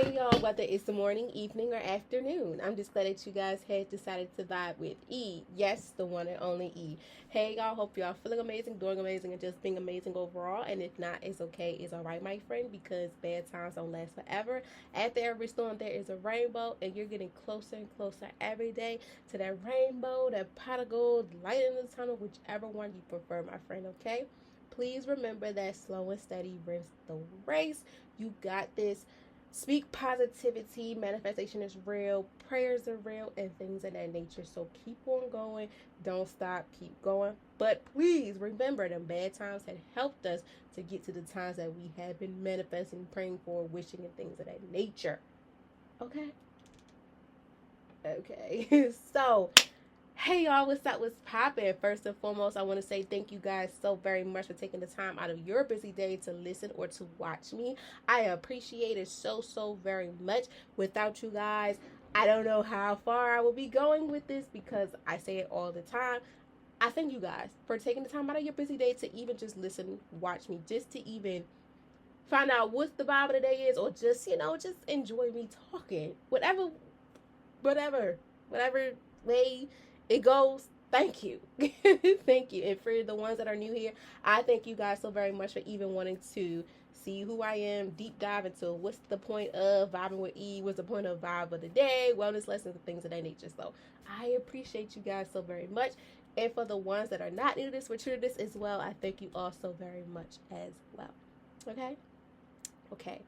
Hey y'all, whether it's the morning, evening, or afternoon, I'm just glad that you guys had decided to vibe with E. Yes, the one and only E. Hey y'all, hope y'all feeling amazing, doing amazing, and just being amazing overall. And if not, it's okay, it's alright, my friend, because bad times don't last forever. After every storm, there is a rainbow, and you're getting closer and closer every day to that rainbow, that pot of gold, light in the tunnel, whichever one you prefer, my friend, okay? Please remember that slow and steady wins the race. You got this. Speak positivity. Manifestation is real. Prayers are real and things of that nature. So keep on going. Don't stop. Keep going. But please remember, them bad times had helped us to get to the times that we have been manifesting, praying for, wishing, and things of that nature. Okay? Okay. So, hey y'all, what's up? What's poppin'? First and foremost, I want to say thank you guys so very much for taking the time out of your busy day to listen or to watch me. I appreciate it so very much. Without you guys, I don't know how far I will be going with this because I say it all the time. I thank you guys for taking the time out of your busy day to even just listen, watch me, just to even find out what the Bible today is, or just, just enjoy me talking. Whatever way it goes. Thank you. Thank you. And for the ones that are new here, I thank you guys so very much for even wanting to see who I am, deep dive into what's the point of vibing with E, what's the point of vibe of the day, wellness lessons, and things of that nature. So I appreciate you guys so very much. And for the ones that are not new to this, but true to this as well, I thank you all so very much as well. Okay? Okay.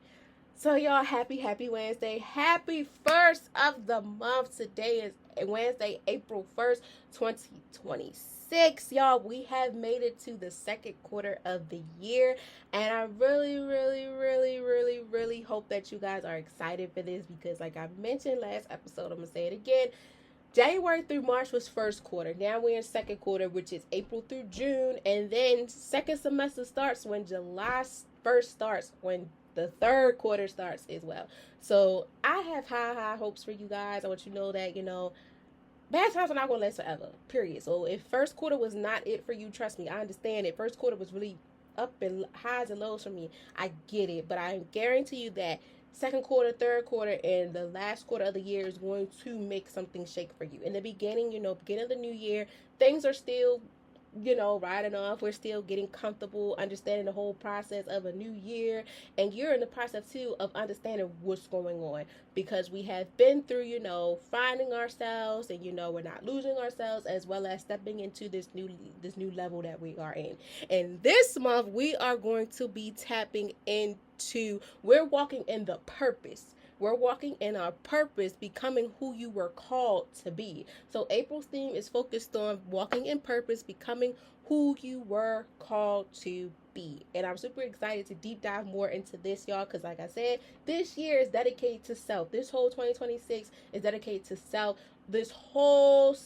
So y'all, happy Wednesday. Happy first of the month. Today is Wednesday, April 1st, 2026. Y'all, we have made it to the second quarter of the year. And I really hope that you guys are excited for this because like I mentioned last episode, I'm going to say it again. January through March was first quarter. Now we're in second quarter, which is April through June. And then second semester starts when July 1st starts, when the third quarter starts as well. So I have high hopes for you guys. I want you to know that, bad times are not going to last forever, period. So if first quarter was not it for you, trust me, I understand it. First quarter was really up and highs and lows for me. I get it. But I guarantee you that second quarter, third quarter, and the last quarter of the year is going to make something shake for you. In the beginning, beginning of the new year, things are still riding off. We're still getting comfortable, understanding the whole process of a new year. And you're in the process, too, of understanding what's going on. Because we have been through, finding ourselves and, we're not losing ourselves, as well as stepping into this new level that we are in. And this month, we are going to be tapping into, we're walking in the purpose. We're walking in our purpose, becoming who you were called to be. So April's theme is focused on walking in purpose, becoming who you were called to be. And I'm super excited to deep dive more into this, y'all, because like I said, this year is dedicated to self. This whole 2026 is dedicated to self. This whole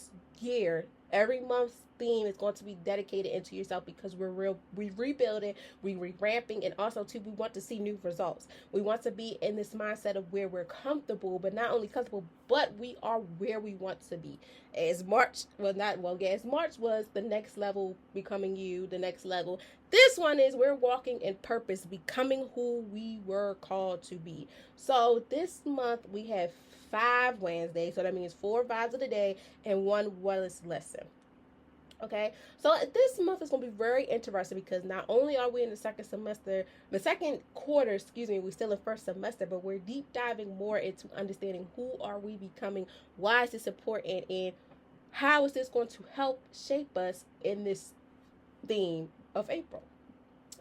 year, every month's theme is going to be dedicated into yourself because we're rebuilding, we're revamping, and also too we want to see new results. We want to be in this mindset of where we're comfortable, but not only comfortable, but we are where we want to be. As March was the next level, becoming you, the next level. This one is we're walking in purpose, becoming who we were called to be. So this month we have 5 Wednesdays, so that means 4 vibes of the day and 1 wellness lesson. Okay, so this month is going to be very interesting because not only are we in the second quarter, we're still in first semester, but we're deep diving more into understanding who are we becoming, why is this important, and how is this going to help shape us in this theme of April.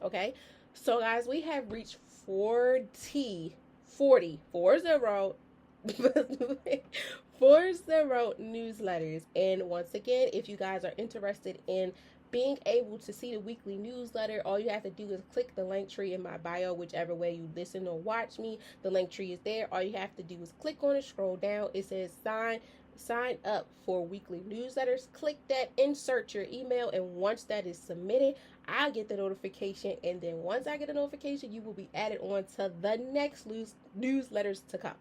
Okay, so guys, we have reached 40 newsletters. And once again, if you guys are interested in being able to see the weekly newsletter, all you have to do is click the link tree in my bio, whichever way you listen or watch me. The link tree is there. All you have to do is click on it, scroll down. It says sign up for weekly newsletters. Click that, insert your email, and once that is submitted, I'll get the notification. And then once I get a notification, you will be added on to the next newsletters to come.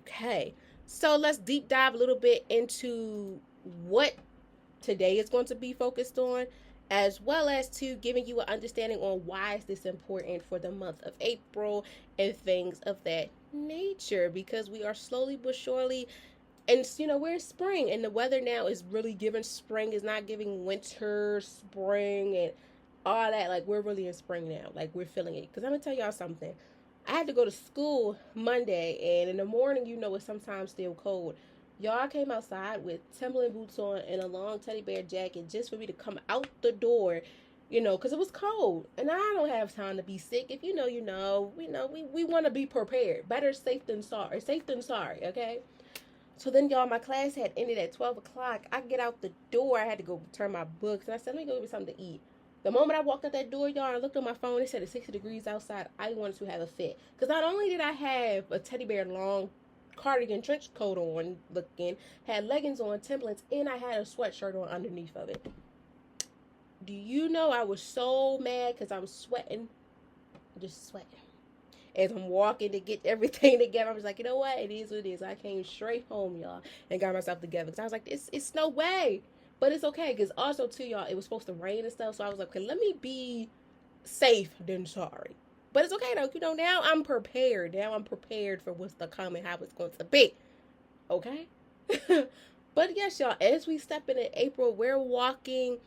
Okay, so let's deep dive a little bit into what today is going to be focused on, as well as to giving you an understanding on why is this important for the month of April and things of that nature, because we are slowly but surely, and we're in spring, and the weather now is really giving spring, is not giving winter, spring, and all that. Like, we're really in spring now. Like, we're feeling it. Because I'm gonna tell y'all something. I had to go to school Monday, and in the morning, it's sometimes still cold. Y'all came outside with Timberland boots on and a long teddy bear jacket just for me to come out the door, because it was cold. And I don't have time to be sick. If you know, we want to be prepared. Better safe than sorry. Safe than sorry, okay? So then, y'all, my class had ended at 12 o'clock. I get out the door. I had to go return my books. And I said, let me go get me something to eat. The moment I walked out that door, y'all, I looked at my phone. It said it's 60 degrees outside. I wanted to have a fit. Because not only did I have a teddy bear long cardigan trench coat on looking, had leggings on, Timberlands, and I had a sweatshirt on underneath of it. Do you know I was so mad because I'm sweating? Just sweating. As I'm walking to get everything together, I was like, you know what? It is what it is. I came straight home, y'all, and got myself together. Because I was like, it's no way. But it's okay. Because also, too, y'all, it was supposed to rain and stuff. So I was like, okay, let me be safe than sorry. But it's okay, though. Now I'm prepared. Now I'm prepared for what's to come and how it's going to be. Okay? But yes, y'all, as we step into April, we're walking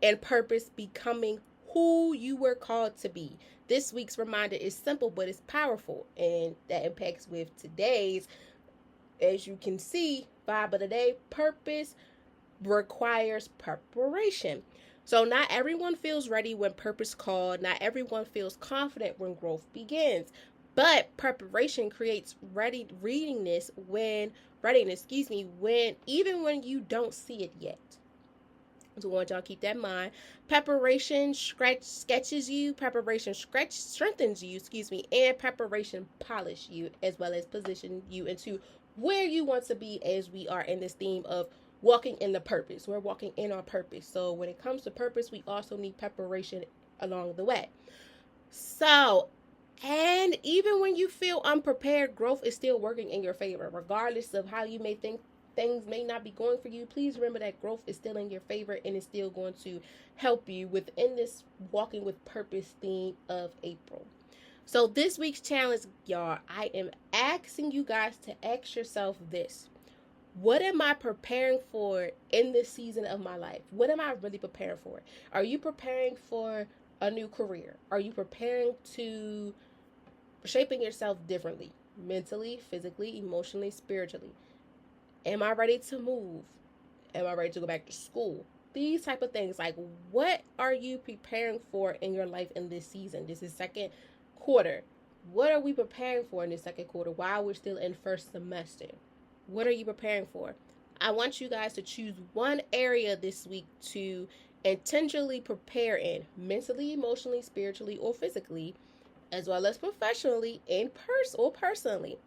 in purpose, becoming who you were called to be. This week's reminder is simple, but it's powerful. And that impacts with today's, as you can see, vibe of the day, purpose requires preparation. So not everyone feels ready when purpose called. Not everyone feels confident when growth begins. But preparation creates readiness when even when you don't see it yet. So I want y'all to keep that in mind. Preparation strengthens you, and preparation polish you, as well as position you into where you want to be, as we are in this theme of walking in the purpose. We're walking in our purpose. So when it comes to purpose, we also need preparation along the way. So, and even when you feel unprepared, growth is still working in your favor. Regardless of how you may think things may not be going for you, please remember that growth is still in your favor and is still going to help you within this walking with purpose theme of April. So this week's challenge, y'all, I am asking you guys to ask yourself this. What am I preparing for in this season of my life? What am I really preparing for? Are you preparing for a new career? Are you preparing to shaping yourself differently, mentally, physically, emotionally, spiritually? Am I ready to move? Am I ready to go back to school? These type of things. Like, what are you preparing for in your life in this season? This is second quarter. What are we preparing for in this second quarter while we're still in first semester? What are you preparing for? I want you guys to choose one area this week to intentionally prepare in, mentally, emotionally, spiritually, or physically, as well as professionally or personally.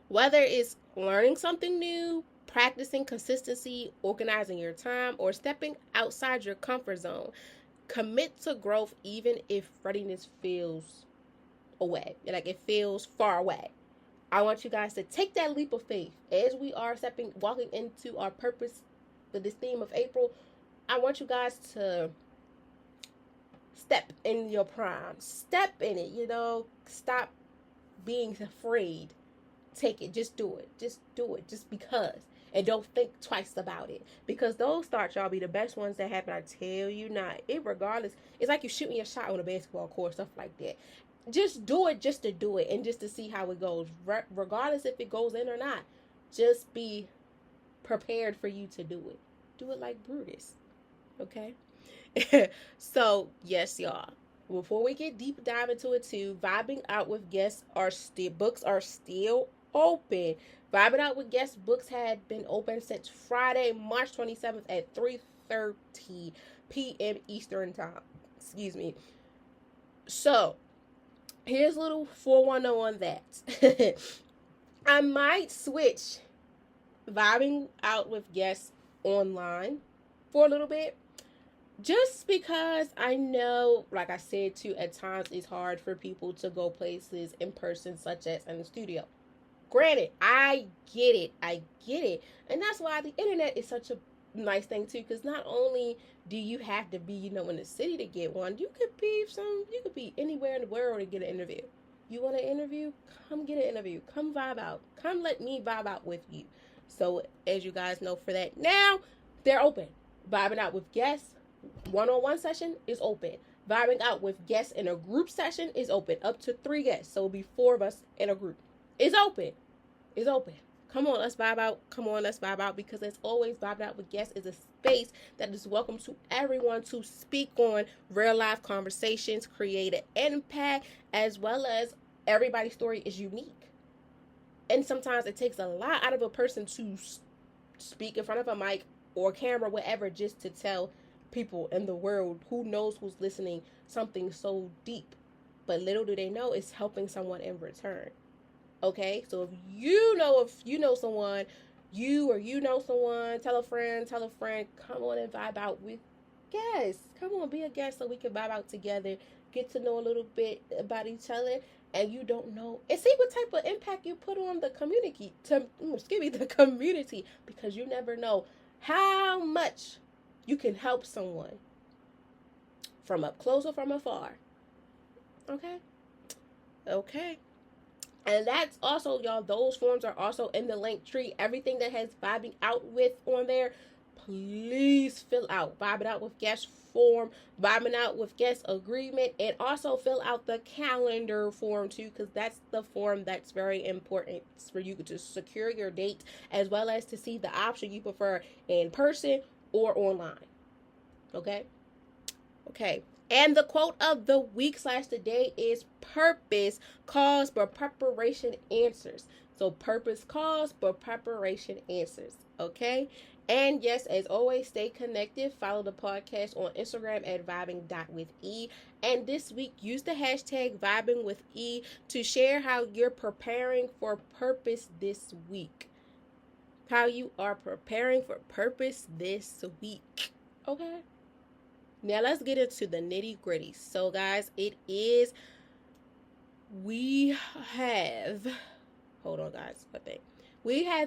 Whether it's learning something new, practicing consistency, organizing your time, or stepping outside your comfort zone, commit to growth even if readiness feels away, like it feels far away. I want you guys to take that leap of faith as we are walking into our purpose for this theme of April. I want you guys to step in your prime. Step in it, Stop being afraid. Take it. Just do it. Just do it. Just because. And don't think twice about it. Because those starts, y'all, be the best ones that happen. I tell you not. Regardless, it's like you shooting a shot on a basketball court, stuff like that. Just do it just to do it and just to see how it goes. Regardless if it goes in or not. Just be prepared for you to do it. Do it like Brutus. Okay? So, yes, y'all. Before we get deep dive into it too, vibing out with guests books are still open. Vibing out with guests books had been open since Friday, March 27th at 3:30 p.m. Eastern time. Excuse me. So, here's a little 410 on that. I might switch vibing out with guests online for a little bit. Just because I know, like I said too, at times it's hard for people to go places in person, such as in the studio. Granted, I get it. And that's why the internet is such a nice thing too, because not only do you have to be, in the city to get one, you could be anywhere in the world to get an interview. You want an interview? Come get an interview. Come vibe out. Come let me vibe out with you. So as you guys know, for that now, they're open. Vibing out with guests, one-on-one session is open. Vibing out with guests in a group session is open. Up to 3 guests. So it'll be 4 of us in a group. It's open. It's open. Come on, let's vibe out. Come on, let's vibe out. Because as always, vibing out with guests is a space that is welcome to everyone to speak on real life conversations, create an impact, as well as everybody's story is unique. And sometimes it takes a lot out of a person to speak in front of a mic or camera, whatever, just to tell people in the world, who knows who's listening, something so deep. But little do they know it's helping someone in return. Okay, so if you know someone, you know someone, tell a friend, come on and vibe out with guests. Come on, be a guest so we can vibe out together, get to know a little bit about each other, and you don't know, and see what type of impact you put on the community, because you never know how much you can help someone from up close or from afar. Okay. And that's also, y'all, those forms are also in the link tree. Everything that has vibing out with on there, please fill out. Vibing out with guest form, vibing out with guest agreement, and also fill out the calendar form too, because that's the form that's very important for you to secure your date, as well as to see the option you prefer in person or online. Okay. And the quote of the week / the day is purpose calls but preparation answers. So purpose calls but preparation answers. Okay. And yes, as always, stay connected. Follow the podcast on Instagram at vibing.with.e. And this week, use the hashtag vibingwithe to share how you're preparing for purpose this week. How you are preparing for purpose this week. Okay. Now let's get into the nitty gritty. So guys, we have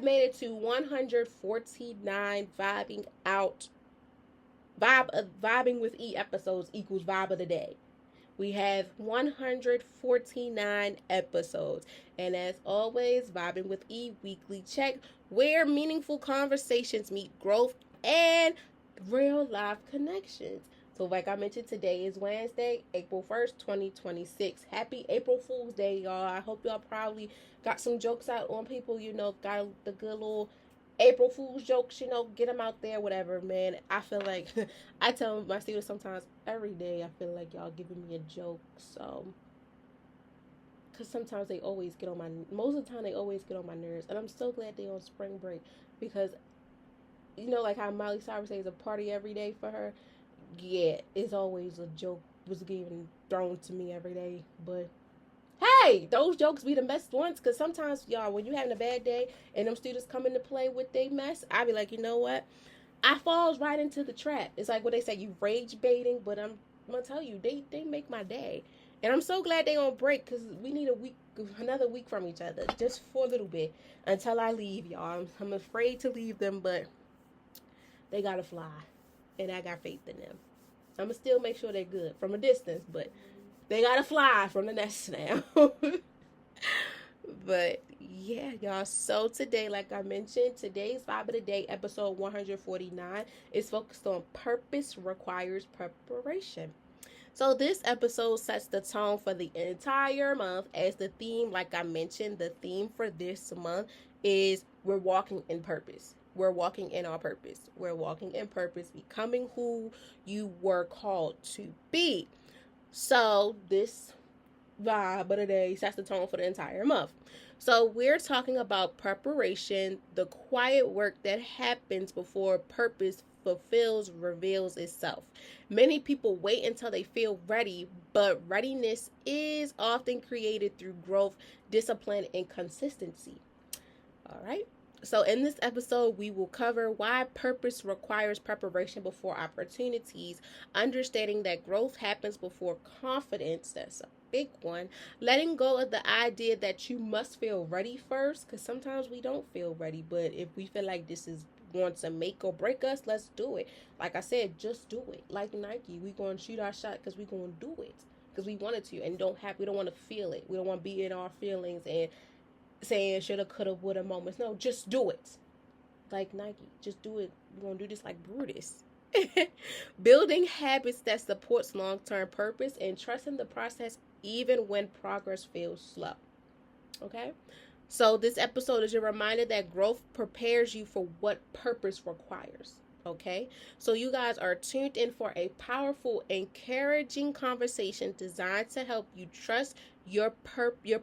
made it to 149 vibing with E episodes equals vibe of the day. We have 149 episodes. And as always, Vibing with E weekly check, where meaningful conversations meet growth and real life connections. So like I mentioned, today is Wednesday, April 1st, 2026. Happy April Fool's Day, y'all. I hope y'all probably got some jokes out on people, got the good little April Fool's jokes, get them out there, whatever, man. I feel like, I tell my students sometimes, every day, I feel like y'all giving me a joke, so, because sometimes most of the time they always get on my nerves, and I'm so glad they on spring break, because, like how Miley Cyrus says, a party every day for her. Yeah, it's always a joke was getting thrown to me every day, but hey, those jokes be the best ones, because sometimes, y'all, when you having a bad day and them students come into play with they mess, I be like, you know what, I falls right into the trap. It's like what they say, you rage baiting, but I'm gonna tell you, they make my day, and I'm so glad they on break, because we need another week from each other, just for a little bit, until I leave, y'all. I'm afraid to leave them, but they gotta fly. And I got faith in them. I'm going to still make sure they're good from a distance, but they got to fly from the nest now. But yeah, y'all. So today, like I mentioned, today's Vibe of the Day, episode 149, is focused on purpose requires preparation. So this episode sets the tone for the entire month, as the theme, like I mentioned, the theme for this month is we're walking in purpose. We're walking in our purpose. We're walking in purpose, becoming who you were called to be. So this vibe of the day sets the tone for the entire month. So we're talking about preparation, the quiet work that happens before purpose reveals itself. Many people wait until they feel ready, but readiness is often created through growth, discipline, and consistency. All right. So in this episode, we will cover why purpose requires preparation before opportunities, understanding that growth happens before confidence. That's a big one. Letting go of the idea that you must feel ready first, because sometimes we don't feel ready, but if we feel like this is going to make or break us, let's do it. Like I said, just do it. Like Nike, we going to shoot our shot because we going to do it because we wanted to, and we don't want to feel it. We don't want to be in our feelings and saying shoulda, coulda, woulda moments. No, just do it. Like Nike, just do it. We're going to do this like Brutus. Building habits that supports long-term purpose and trusting the process even when progress feels slow. Okay? So this episode is a reminder that growth prepares you for what purpose requires. Okay? So you guys are tuned in for a powerful, encouraging conversation designed to help you trust your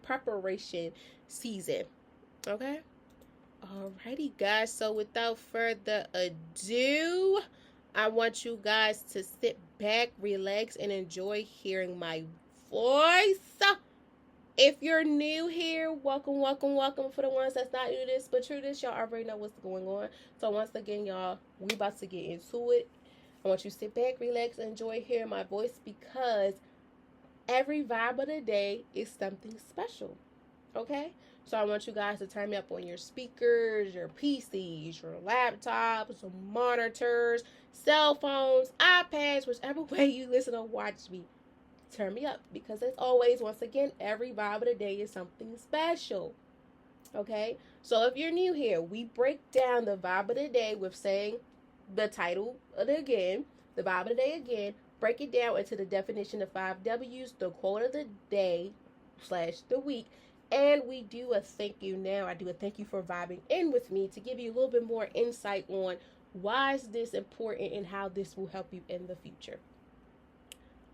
preparation season. Okay? Alrighty, guys. So without further ado, I want you guys to sit back, relax, and enjoy hearing my voice. If you're new here, welcome, welcome, welcome. For the ones that's not new to this, but true to this, y'all already know what's going on. So once again, y'all, we about to get into it. I want you to sit back, relax, and enjoy hearing my voice because every vibe of the day is something special. Okay? So I want you guys to turn me up on your speakers, your PCs, your laptops, monitors, cell phones, iPads, whichever way you listen or watch me. Turn me up because as always, once again, every vibe of the day is something special. Okay? So if you're new here, we break down the vibe of the day with saying the title of the vibe of the day again, break it down into the definition of 5 W's, the quote of the day / the week, and we do a thank you now. I do a thank you for vibing in with me to give you a little bit more insight on why is this important and how this will help you in the future.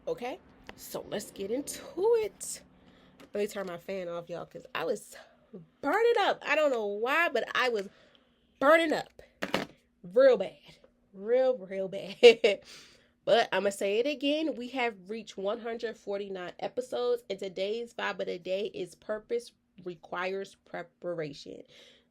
Okay? So let's get into it. Let me turn my fan off, y'all, because I was burning up. I don't know why, but I was burning up. Real bad. Real bad. But I'm going to say it again. We have reached 149 episodes, and today's vibe of the day is purpose requires preparation.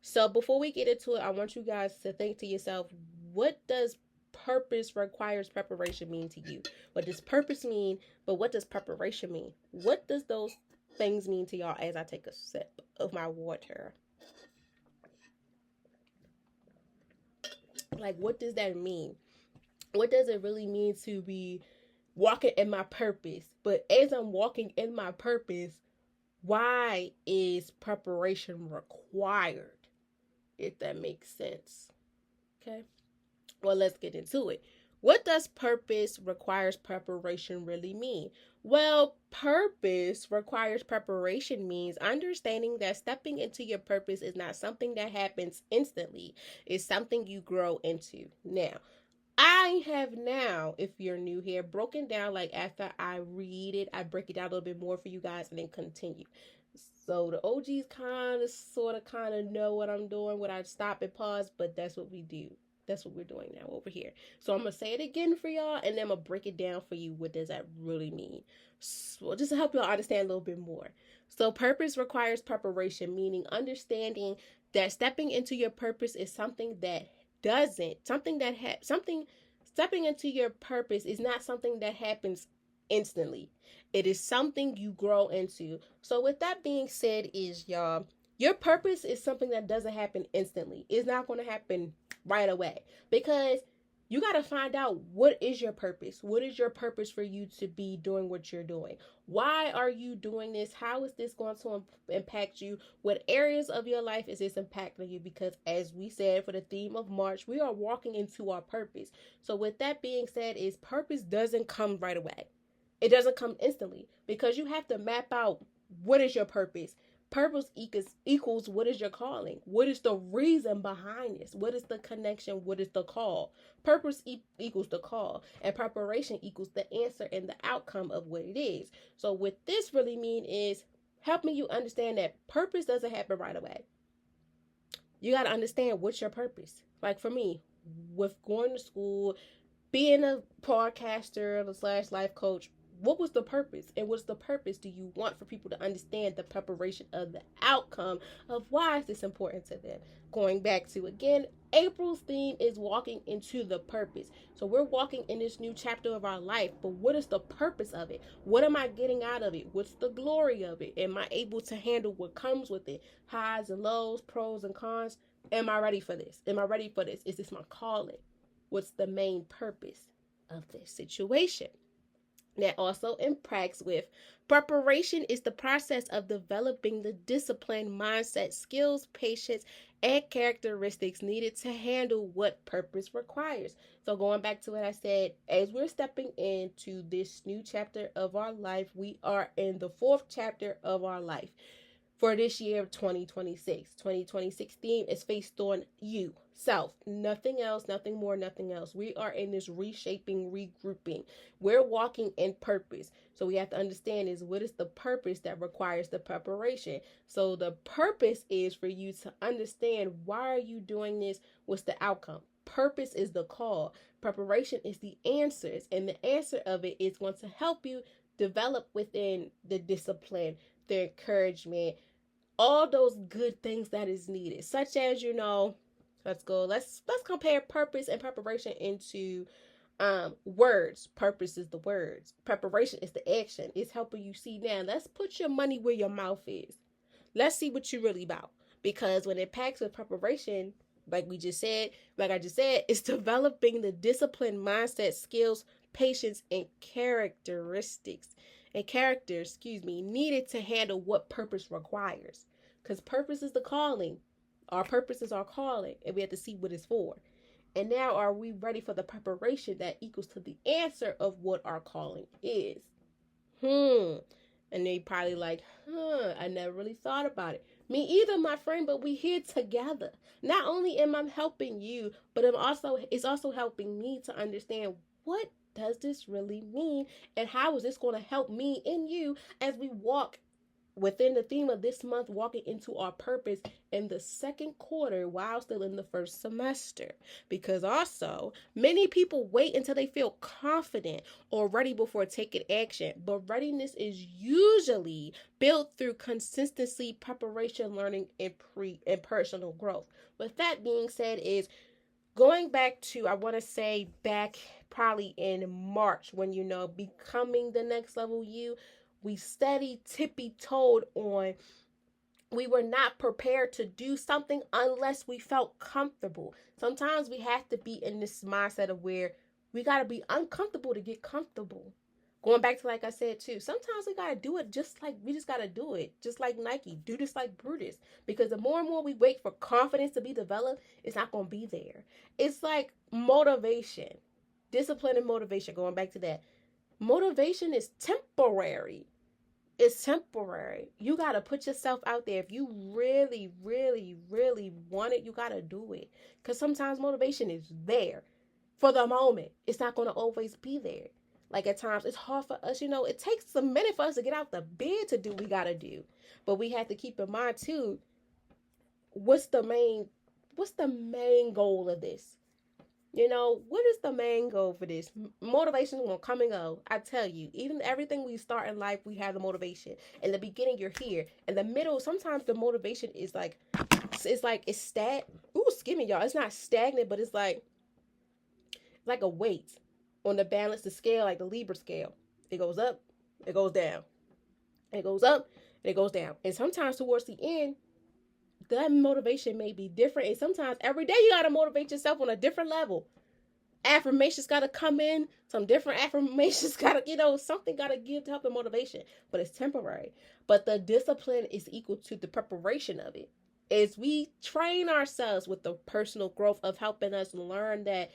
So before we get into it, I want you guys to think to yourself, what does purpose requires preparation mean to you? What does purpose mean? But what does preparation mean? What does those things mean to y'all as I take a sip of my water? Like, what does that mean? What does it really mean to be walking in my purpose? But as I'm walking in my purpose, why is preparation required? If that makes sense. Okay. Well, let's get into it. What does purpose requires preparation really mean? Well, purpose requires preparation means understanding that stepping into your purpose is not something that happens instantly. It's something you grow into. Now, I have now, if you're new here, broken down, like after I read it, I break it down a little bit more for you guys and then continue. So the OGs kind of know what I'm doing when I stop and pause, but that's what we do. That's what we're doing now over here. So I'm going to say it again for y'all, and then I'm going to break it down for you. What does that really mean? So just to help y'all understand a little bit more. So purpose requires preparation, meaning understanding that stepping into your purpose is something that stepping into your purpose is not something that happens instantly. It is something you grow into. So with that being said y'all, your purpose is something that doesn't happen instantly. It's not going to happen right away because you got to find out what is your purpose. What is your purpose for you to be doing what you're doing? Why are you doing this? How is this going to impact you? What areas of your life is this impacting you? Because as we said for the theme of March, we are walking into our purpose. So with that being said, purpose doesn't come right away. It doesn't come instantly because you have to map out what is your purpose. Purpose equals what is your calling? What is the reason behind this? What is the connection? What is the call? Purpose equals the call, and preparation equals the answer and the outcome of what it is. So what this really means is helping you understand that purpose doesn't happen right away. You got to understand what's your purpose. Like for me, with going to school, being a podcaster / life coach, what was the purpose? And what's the purpose do you want for people to understand the preparation of the outcome of why is this important to them? Going back to again, April's theme is walking into the purpose. So we're walking in this new chapter of our life, but what is the purpose of it? What am I getting out of it? What's the glory of it? Am I able to handle what comes with it? Highs and lows, pros and cons. Am I ready for this? Am I ready for this? Is this my calling? What's the main purpose of this situation? That also impacts with preparation is the process of developing the discipline, mindset, skills, patience, and characteristics needed to handle what purpose requires. So going back to what I said, as we're stepping into this new chapter of our life, we are in the fourth chapter of our life for this year of 2026. 2026 theme is based on you, self, nothing else, nothing more, nothing else. We are in this reshaping, regrouping. We're walking in purpose. So we have to understand is what is the purpose that requires the preparation. So the purpose is for you to understand why are you doing this? What's the outcome? Purpose is the call. Preparation is the answers. And the answer of it is going to help you develop within the discipline, the encouragement, all those good things that is needed, such as let's compare purpose and preparation into words. Purpose is the words, preparation is the action. It's helping you see now. Let's put your money where your mouth is. Let's see what you're really about, because when it packs with preparation, like I just said, it's developing the discipline, mindset, skills, patience, and characters needed to handle what purpose requires. Because purpose is the calling. Our purpose is our calling, and we have to see what it's for. And now, are we ready for the preparation that equals to the answer of what our calling is? And they probably like, I never really thought about it. Me either, my friend, but we here together. Not only am I helping you, but it's also helping me to understand what does this really mean, and how is this going to help me and you as we walk within the theme of this month, walking into our purpose in the second quarter while still in the first semester. Because also, many people wait until they feel confident or ready before taking action, but readiness is usually built through consistency, preparation, learning, and personal growth. With that being said, is going back to, I want to say back probably in March when, becoming the next level you, we steady tippy-toed on we were not prepared to do something unless we felt comfortable. Sometimes we have to be in this mindset of where we got to be uncomfortable to get comfortable. Going back to, like I said too, sometimes we got to do it we just got to do it. Just like Nike, do this like Brutus. Because the more and more we wait for confidence to be developed, it's not going to be there. It's like motivation, discipline and motivation. Going back to that. Motivation is temporary. It's temporary. You got to put yourself out there. If you really, really, really want it, you got to do it. Because sometimes motivation is there for the moment. It's not going to always be there. Like at times, it's hard for us. It takes a minute for us to get out the bed to do what we got to do. But we have to keep in mind, too, what's the main goal of this? What is the main goal for this? Motivation will come and go. I tell you, even everything we start in life, we have the motivation. In the beginning, you're here. In the middle, sometimes the motivation is it's stagnant. Ooh, excuse me, y'all. It's not stagnant, but it's like a weight on the balance, the scale, like the Libra scale. It goes up, it goes down. It goes up, it goes down. And sometimes towards the end, that motivation may be different, and sometimes every day you got to motivate yourself on a different level. Affirmations got to come in, some different affirmations got to, something got to give to help the motivation, but it's temporary. But the discipline is equal to the preparation of it. As we train ourselves with the personal growth of helping us learn that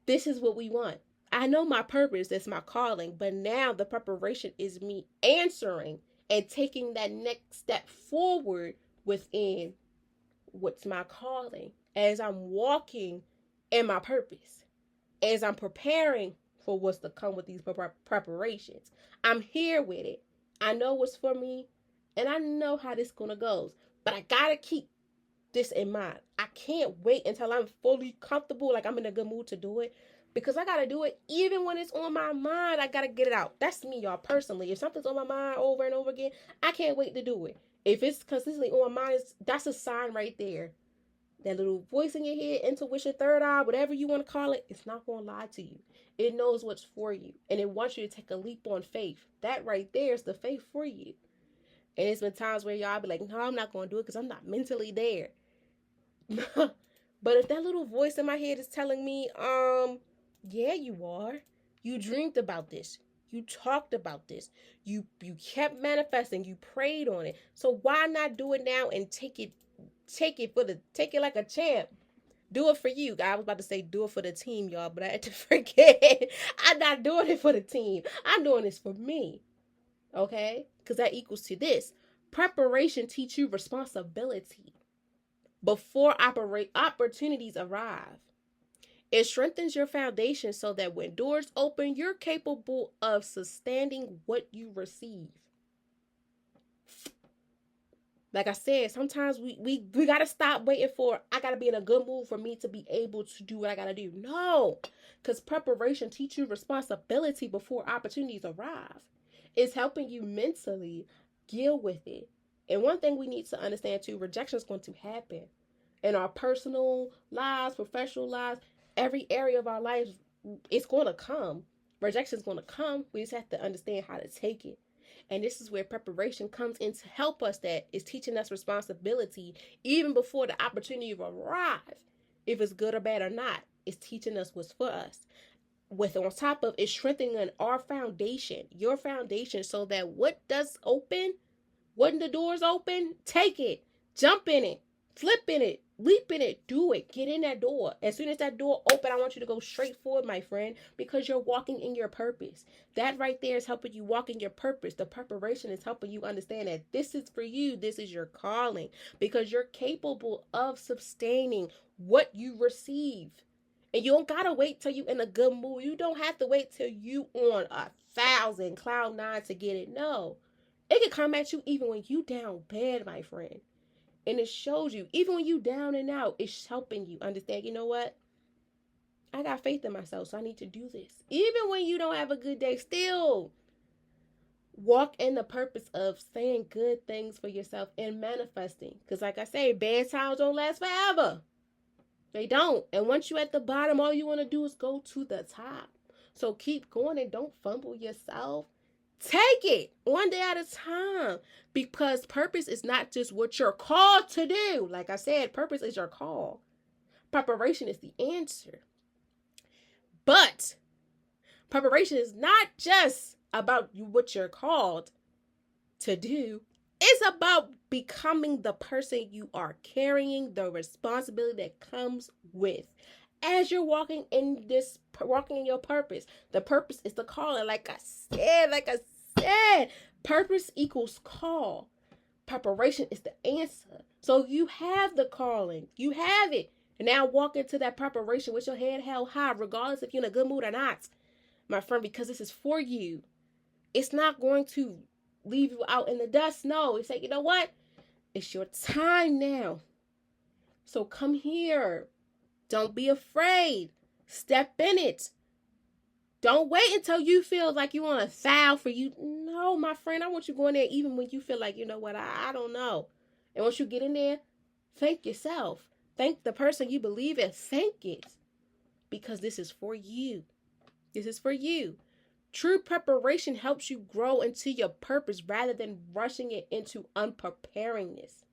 this is what we want. I know my purpose, that's my calling, but now the preparation is me answering and taking that next step forward within what's my calling, as I'm walking in my purpose, as I'm preparing for what's to come with these preparations. I'm here with it. I know what's for me, and I know how this gonna go. But I gotta keep this in mind. I can't wait until I'm fully comfortable, like I'm in a good mood to do it. because I got to do it even when it's on my mind. I got to get it out. That's me, y'all, personally. If something's on my mind over and over again, I can't wait to do it. If it's consistently on my mind, that's a sign right there. That little voice in your head, intuition, third eye, whatever you want to call it, it's not going to lie to you. It knows what's for you. And it wants you to take a leap on faith. That right there is the faith for you. And it's been times where y'all be like, no, I'm not going to do it because I'm not mentally there. But if that little voice in my head is telling me, yeah, you are. You dreamed about this. You talked about this. You kept manifesting. You prayed on it. So why not do it now and take it like a champ? Do it for you. I was about to say do it for the team, y'all, but I had to forget. I'm not doing it for the team. I'm doing this for me. Okay? Because that equals to this. Preparation teach you responsibility before opportunities arrive. It strengthens your foundation so that when doors open, you're capable of sustaining what you receive. Like I said, sometimes we got to stop waiting for, I got to be in a good mood for me to be able to do what I got to do. No, because preparation teaches you responsibility before opportunities arrive. It's helping you mentally deal with it. And one thing we need to understand too, rejection is going to happen in our personal lives, professional lives, every area of our lives. It's going to come. Rejection is going to come. We just have to understand how to take it. And this is where preparation comes in to help us. That is teaching us responsibility even before the opportunity arrives. If it's good or bad or not, it's teaching us what's for us. With on top of it, strengthening our foundation, your foundation, so that what does open, when the doors open, take it, jump in it, flip in it, leap in it, do it, get in that door. As soon as that door open, I want you to go straight forward, my friend, because you're walking in your purpose. That right there is helping you walk in your purpose. The preparation is helping you understand that this is for you. This is your calling, because you're capable of sustaining what you receive. And you don't gotta wait till you in a good mood. You don't have to wait till you on 1,000 cloud nine to get it. No, it can come at you even when you down bad, my friend. And it shows you, even when you down and out, it's helping you understand, you know what? I got faith in myself, so I need to do this. Even when you don't have a good day, still walk in the purpose of saying good things for yourself and manifesting. Because like I say, bad times don't last forever. They don't. And once you're at the bottom, all you want to do is go to the top. So keep going and don't fumble yourself. Take it one day at a time, because purpose is not just what you're called to do. Like I said, purpose is your call. Preparation is the answer. But preparation is not just about what you're called to do. It's about becoming the person you are, carrying the responsibility that comes with. As you're walking in your purpose. The purpose is the calling. Like I said, purpose equals call. Preparation is the answer. So you have the calling. You have it. And now walk into that preparation with your head held high, regardless if you're in a good mood or not, my friend, because this is for you. It's not going to leave you out in the dust. No, it's like, you know what? It's your time now. So come here. Don't be afraid. Step in it. Don't wait until you feel like you want to foul for you. No, my friend, I want you going there even when you feel like, you know what, I don't know. And once you get in there, thank yourself. Thank the person you believe in. Thank it. Because this is for you. This is for you. True preparation helps you grow into your purpose rather than rushing it into unpreparedness.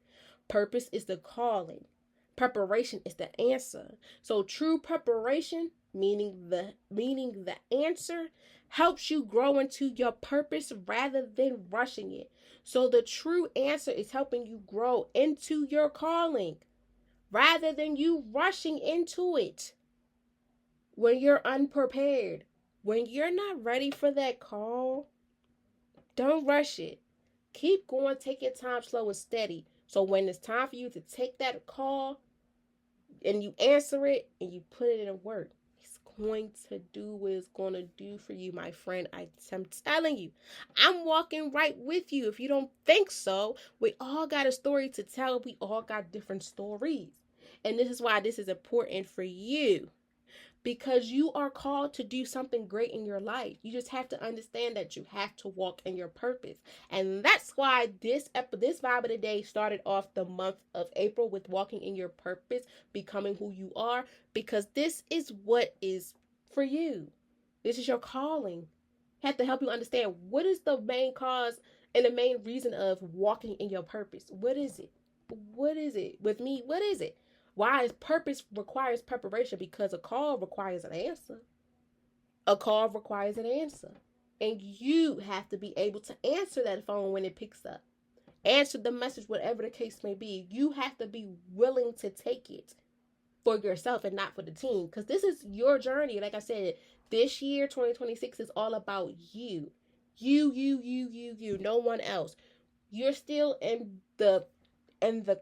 Purpose is the calling. Preparation is the answer. So true preparation, meaning the answer, helps you grow into your purpose rather than rushing it. So the true answer is helping you grow into your calling rather than you rushing into it when you're unprepared. When you're not ready for that call, don't rush it. Keep going, take your time slow and steady. So when it's time for you to take that call and you answer it and you put it in work, it's going to do what it's going to do for you, my friend. I'm telling you, I'm walking right with you. If you don't think so, we all got a story to tell. We all got different stories. And this is why this is important for you. because you are called to do something great in your life. You just have to understand that you have to walk in your purpose. And that's why this vibe of the day started off the month of April with walking in your purpose, becoming who you are, because this is what is for you. This is your calling. I have to help you understand what is the main cause and the main reason of walking in your purpose. What is it? What is it? With me, what is it? Why is purpose requires preparation? Because a call requires an answer. A call requires an answer. And you have to be able to answer that phone when it picks up. Answer the message, whatever the case may be. You have to be willing to take it for yourself and not for the team. Because this is your journey. Like I said, this year, 2026, is all about you. You. No one else. You're still in the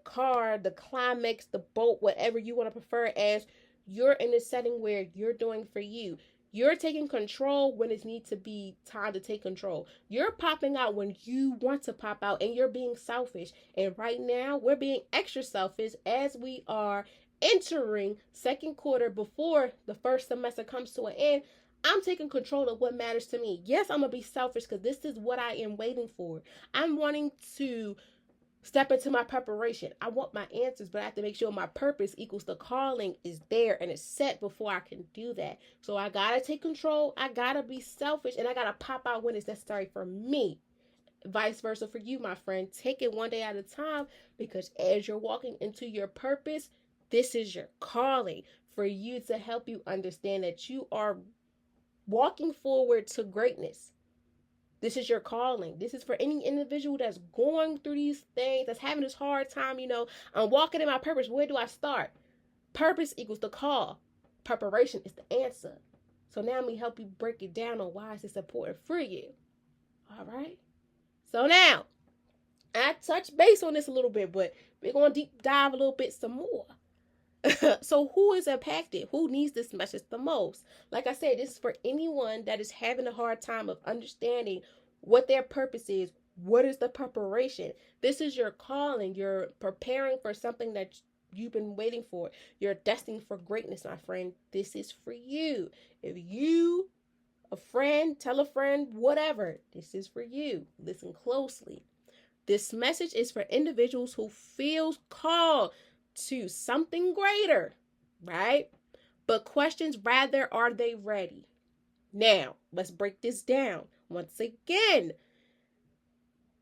car, the climax, the boat, whatever you want to prefer it as. You're in a setting where you're doing for you. You're taking control when it needs to be time to take control. You're popping out when you want to pop out, and you're being selfish. And right now, we're being extra selfish as we are entering second quarter before the first semester comes to an end. I'm taking control of what matters to me. Yes, I'm going to be selfish because this is what I am waiting for. I'm wanting to step into my preparation. I want my answers, but I have to make sure my purpose equals the calling is there and it's set before I can do that. So I gotta take control. I gotta be selfish, and I gotta pop out when it's necessary for me. Vice versa for you, my friend. Take it one day at a time, because as you're walking into your purpose, this is your calling for you to help you understand that you are walking forward to greatness. This is your calling. This is for any individual that's going through these things, that's having this hard time. I'm walking in my purpose. Where do I start? Purpose equals the call. Preparation is the answer. So now let me help you break it down on why is this important for you. All right? So now, I touched base on this a little bit, but we're going to deep dive a little bit some more. So who is impacted? Who needs this message the most? Like I said, this is for anyone that is having a hard time of understanding what their purpose is. What is the preparation? This is your calling. You're preparing for something that you've been waiting for. You're destined for greatness, my friend. This is for you. If you, a friend, tell a friend, whatever, this is for you. Listen closely. This message is for individuals who feel called to something greater, right? But questions rather, are they ready? Now, let's break this down. Once again,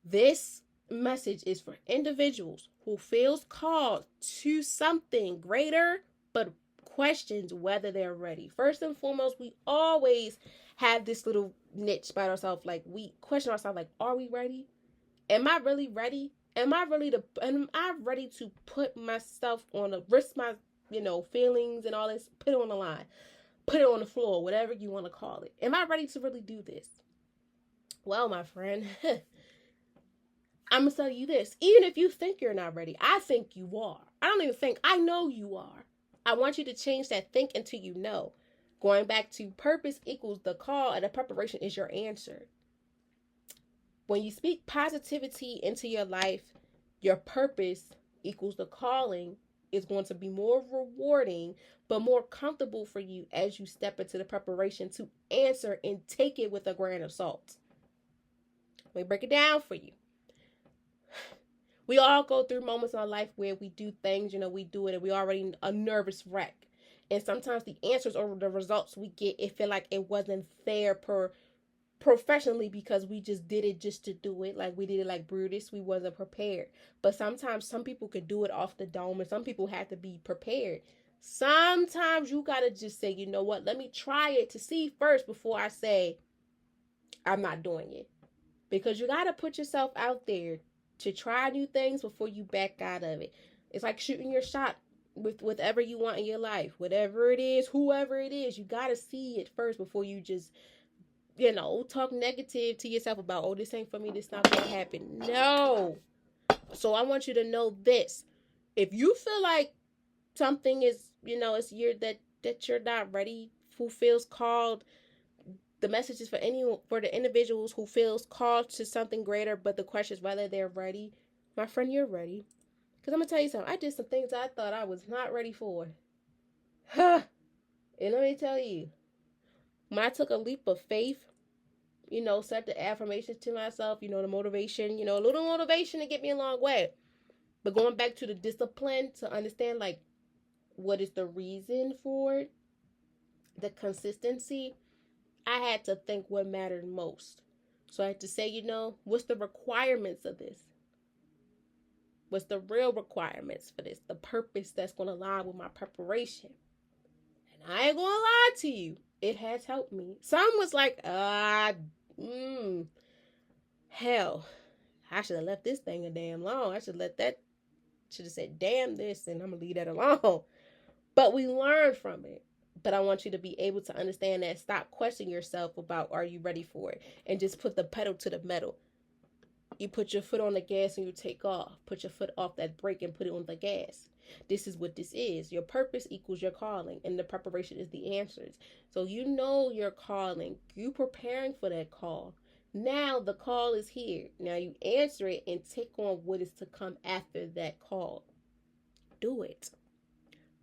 this message is for individuals who feels called to something greater, but questions whether they're ready. First and foremost, we always have this little niche by ourselves. Like, we question ourselves, like, are we ready? Am I really ready? Am I ready to put myself on a risk my, feelings and all this, put it on the line, put it on the floor, whatever you want to call it. Am I ready to really do this? Well, my friend, I'm going to tell you this. Even if you think you're not ready, I think you are. I know you are. I want you to change that think until you know. Going back to purpose equals the call, and the preparation is your answer. When you speak positivity into your life, your purpose equals the calling is going to be more rewarding, but more comfortable for you as you step into the preparation to answer and take it with a grain of salt. Let me break it down for you. We all go through moments in our life where we do things, we do it and we already a nervous wreck. And sometimes the answers or the results we get, it feel like it wasn't fair professionally, because we just did it just to do it. Like we did it like Brutus. We wasn't prepared. But sometimes some people could do it off the dome, and some people have to be prepared. Sometimes you got to just say, you know what, let me try it to see first before I say I'm not doing it. Because you got to put yourself out there to try new things before you back out of it. It's like shooting your shot with whatever you want in your life. Whatever it is, whoever it is, you got to see it first before you just talk negative to yourself about, oh, this ain't for me, this not gonna happen. No. So I want you to know this. If you feel like something is, it's year that you're not ready, who feels called, the message is for the individuals who feels called to something greater, but the question is whether they're ready. My friend, you're ready. Because I'm gonna tell you something. I did some things I thought I was not ready for. And let me tell you, when I took a leap of faith, set the affirmations to myself, the motivation, a little motivation to get me a long way. But going back to the discipline to understand, like, what is the reason for it, the consistency, I had to think what mattered most. So I had to say, what's the requirements of this? What's the real requirements for this? The purpose that's going to align with my preparation. And I ain't going to lie to you. It has helped me. Some was like, hell, I should have left this thing a damn long. I should have said, damn this, and I'm going to leave that alone. But we learn from it. But I want you to be able to understand that. Stop questioning yourself about, are you ready for it? And just put the pedal to the metal. You put your foot on the gas and you take off. Put your foot off that brake and put it on the gas. This is what this is. Your purpose equals your calling, and the preparation is the answers. So you know your calling. You preparing for that call. Now the call is here. Now you answer it and take on what is to come after that call. Do it.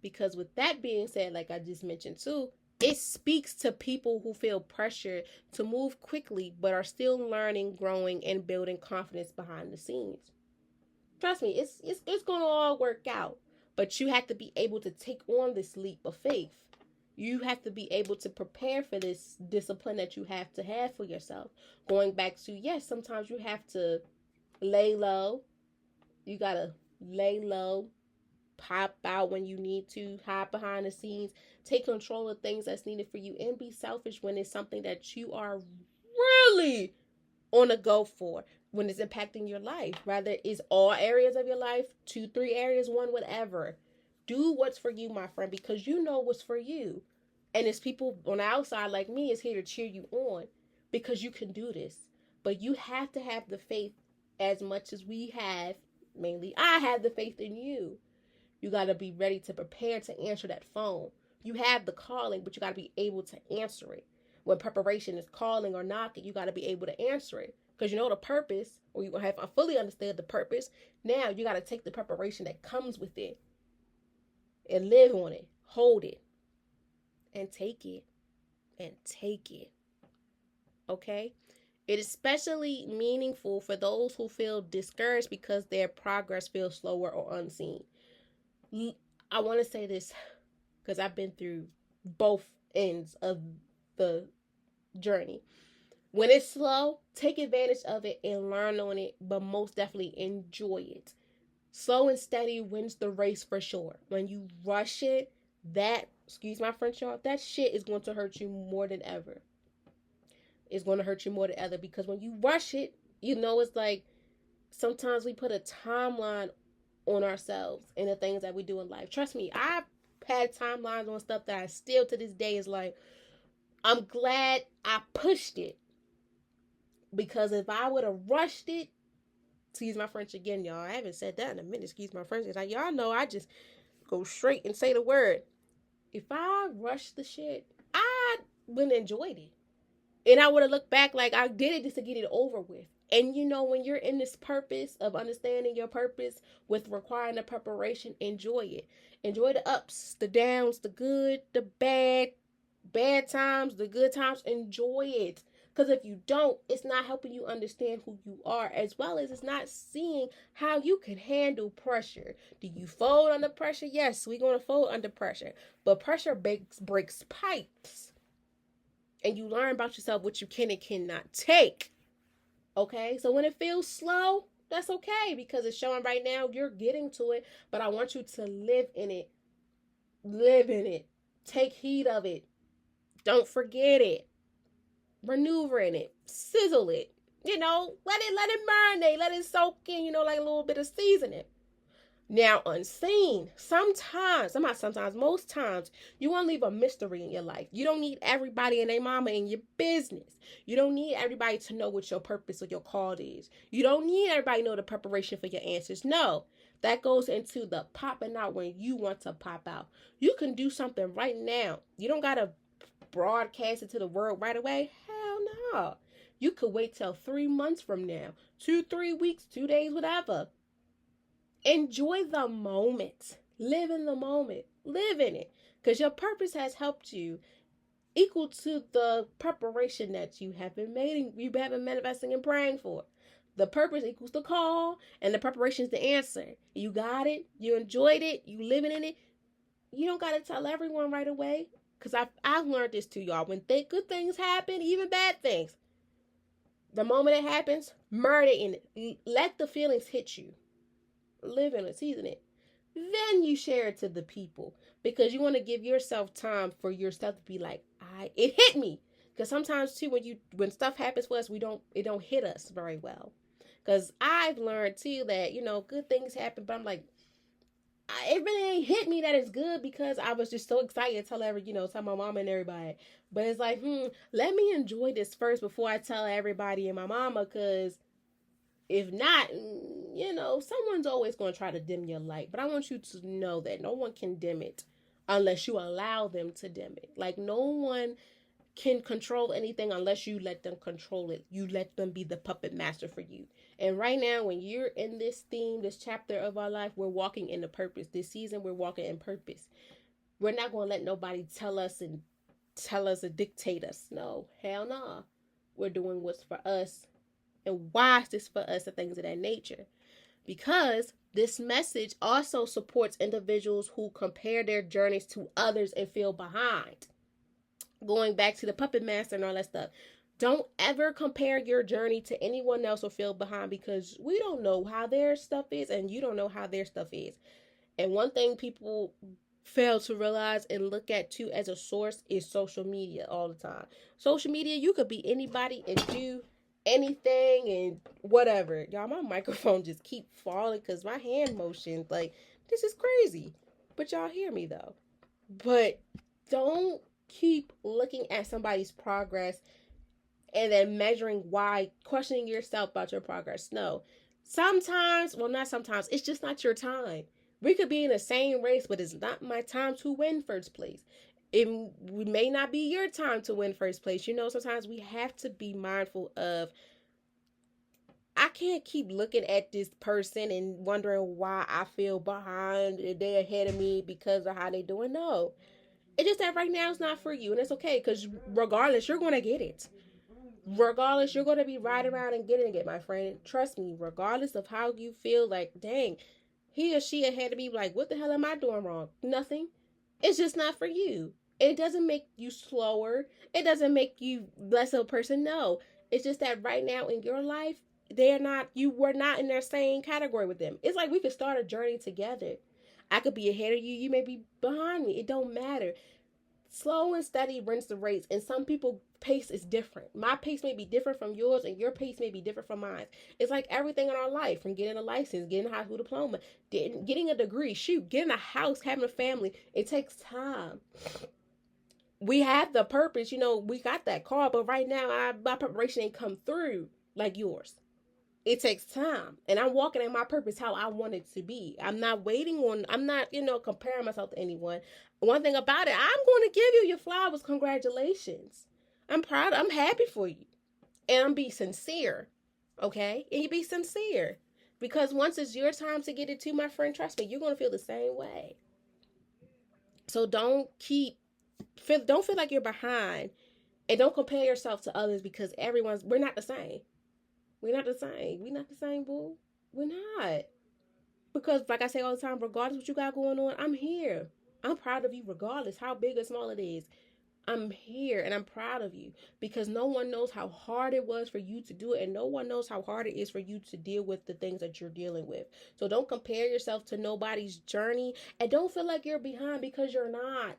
Because with that being said, like I just mentioned too, it speaks to people who feel pressure to move quickly but are still learning, growing, and building confidence behind the scenes. Trust me, it's going to all work out. But you have to be able to take on this leap of faith. You have to be able to prepare for this discipline that you have to have for yourself. Going back to, yes, sometimes you have to lay low. You got to lay low. Pop out when you need to, hide behind the scenes, take control of things that's needed for you, and be selfish when it's something that you are really on a go for, when it's impacting your life. Rather, it's all areas of your life, 2, 3 areas, 1, whatever. Do what's for you, my friend, because you know what's for you. And it's people on the outside like me is here to cheer you on because you can do this. But you have to have the faith as much as we have. Mainly, I have the faith in you. You got to be ready to prepare to answer that phone. You have the calling, but you got to be able to answer it. When preparation is calling or knocking, you got to be able to answer it. Because you know the purpose, or you have fully understood the purpose. Now you got to take the preparation that comes with it and live on it, hold it, and take it, Okay? It is especially meaningful for those who feel discouraged because their progress feels slower or unseen. I want to say this because I've been through both ends of the journey. When it's slow, take advantage of it and learn on it, but most definitely enjoy it. Slow and steady wins the race for sure. When you rush it, excuse my French, y'all, that shit is going to hurt you more than ever. It's going to hurt you more than ever because when you rush it, it's like sometimes we put a timeline on ourselves and the things that we do in life. Trust me, I've had timelines on stuff that I still to this day is like, I'm glad I pushed it. Because if I would have rushed it, excuse my French again, y'all. I haven't said that in a minute. Excuse my French. Like, y'all know I just go straight and say the word. If I rushed the shit, I wouldn't have enjoyed it. And I would have looked back like I did it just to get it over with. And when you're in this purpose of understanding your purpose with requiring the preparation, enjoy it. Enjoy the ups, the downs, the good, the bad times, the good times. Enjoy it. Because if you don't, it's not helping you understand who you are, as well as it's not seeing how you can handle pressure. Do you fold under pressure? Yes, we're going to fold under pressure. But pressure breaks pipes. And you learn about yourself what you can and cannot take. Okay, so when it feels slow, that's okay because it's showing right now you're getting to it. But I want you to live in it. Live in it. Take heed of it. Don't forget it. Maneuver in it. Sizzle it. Let it marinate. Let it soak in, like a little bit of seasoning. Now, unseen, most times, you want to leave a mystery in your life. You don't need everybody and their mama in your business. You don't need everybody to know what your purpose or your call is. You don't need everybody to know the preparation for your answers. No, that goes into the popping out when you want to pop out. You can do something right now. You don't got to broadcast it to the world right away. Hell no. You could wait till 3 months from now, 2, 3 weeks, 2 days, whatever. Enjoy the moment. Live in the moment. Live in it. Because your purpose has helped you equal to the preparation that you have been manifesting and praying for. The purpose equals the call, and the preparation is the answer. You got it. You enjoyed it. You living in it. You don't got to tell everyone right away. Because I've learned this too, y'all. When good things happen, even bad things, the moment it happens, murder in it. Let the feelings hit you. Live in it, season it. Then you share it to the people, because you want to give yourself time for yourself to be like, it hit me. Because sometimes too, when stuff happens for us, it don't hit us very well. Because I've learned too that, good things happen, but I'm like, it really ain't hit me that it's good, because I was just so excited to tell my mom and everybody. But it's like, let me enjoy this first before I tell everybody and my mama, because if not, someone's always going to try to dim your light. But I want you to know that no one can dim it unless you allow them to dim it. Like, no one can control anything unless you let them control it. You let them be the puppet master for you. And right now, when you're in this theme, this chapter of our life, we're walking in the purpose. This season, we're walking in purpose. We're not going to let nobody tell us and dictate us. No, hell no. Nah. We're doing what's for us and why is this for us and things of that nature. Because this message also supports individuals who compare their journeys to others and feel behind. Going back to the puppet master and all that stuff. Don't ever compare your journey to anyone else or feel behind, because we don't know how their stuff is and you don't know how their stuff is. And one thing people fail to realize and look at too as a source is social media all the time. Social media, you could be anybody and do anything and whatever. Y'all, my microphone just keep falling because my hand motions, like, this is crazy. But y'all hear me though. But don't keep looking at somebody's progress and then measuring why, questioning yourself about your progress. No. Sometimes, well, not sometimes, it's just not your time. We could be in the same race, but it's not my time to win first place. It may not be your time to win first place. Sometimes we have to be mindful of, I can't keep looking at this person and wondering why I feel behind, they're ahead of me because of how they doing. No. It's just that right now it's not for you, and it's okay, because regardless, you're going to get it. Regardless, you're going to be riding around and getting it, my friend. Trust me, regardless of how you feel, like, dang, he or she ahead of me, like, what the hell am I doing wrong? Nothing. It's just not for you. It doesn't make you slower. It doesn't make you less of a person. No. It's just that right now in your life, you were not in their same category with them. It's like we could start a journey together. I could be ahead of you. You may be behind me. It don't matter. Slow and steady wins the race. And some people's pace is different. My pace may be different from yours, and your pace may be different from mine. It's like everything in our life, from getting a license, getting a high school diploma, getting a degree, getting a house, having a family. It takes time. We have the purpose, we got that car, but right now my preparation ain't come through like yours. It takes time, and I'm walking in my purpose how I want it to be. I'm not comparing myself to anyone. One thing about it, I'm going to give you your flowers. Congratulations. I'm proud. I'm happy for you. And I'm be sincere. Okay? And you be sincere. Because once it's your time to get it to, my friend, trust me, you're going to feel the same way. So don't feel like you're behind, and don't compare yourself to others, because we're not the same. We're not the same. We're not the same, boo. We're not. Because, like I say all the time, regardless what you got going on, I'm here. I'm proud of you regardless how big or small it is. I'm here and I'm proud of you, because no one knows how hard it was for you to do it, and no one knows how hard it is for you to deal with the things that you're dealing with. So don't compare yourself to nobody's journey, and don't feel like you're behind, because you're not.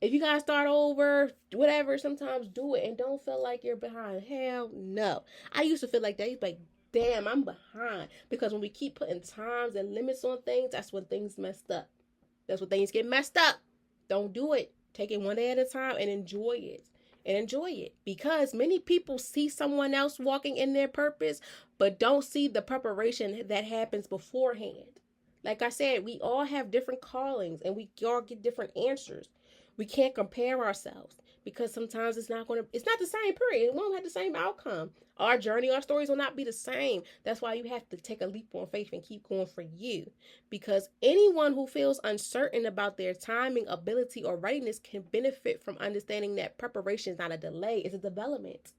If you gotta start over, whatever, sometimes do it, and don't feel like you're behind. Hell no. I used to feel like that. Like, damn, I'm behind. Because when we keep putting times and limits on things, that's when things messed up. That's when things get messed up. Don't do it. Take it one day at a time and enjoy it. Because many people see someone else walking in their purpose, but don't see the preparation that happens beforehand. Like I said, we all have different callings, and we all get different answers. We can't compare ourselves because sometimes it's not the same period. It won't have the same outcome. Our journey, our stories will not be the same. That's why you have to take a leap on faith and keep going for you. Because anyone who feels uncertain about their timing, ability, or readiness can benefit from understanding that preparation is not a delay, it's a development.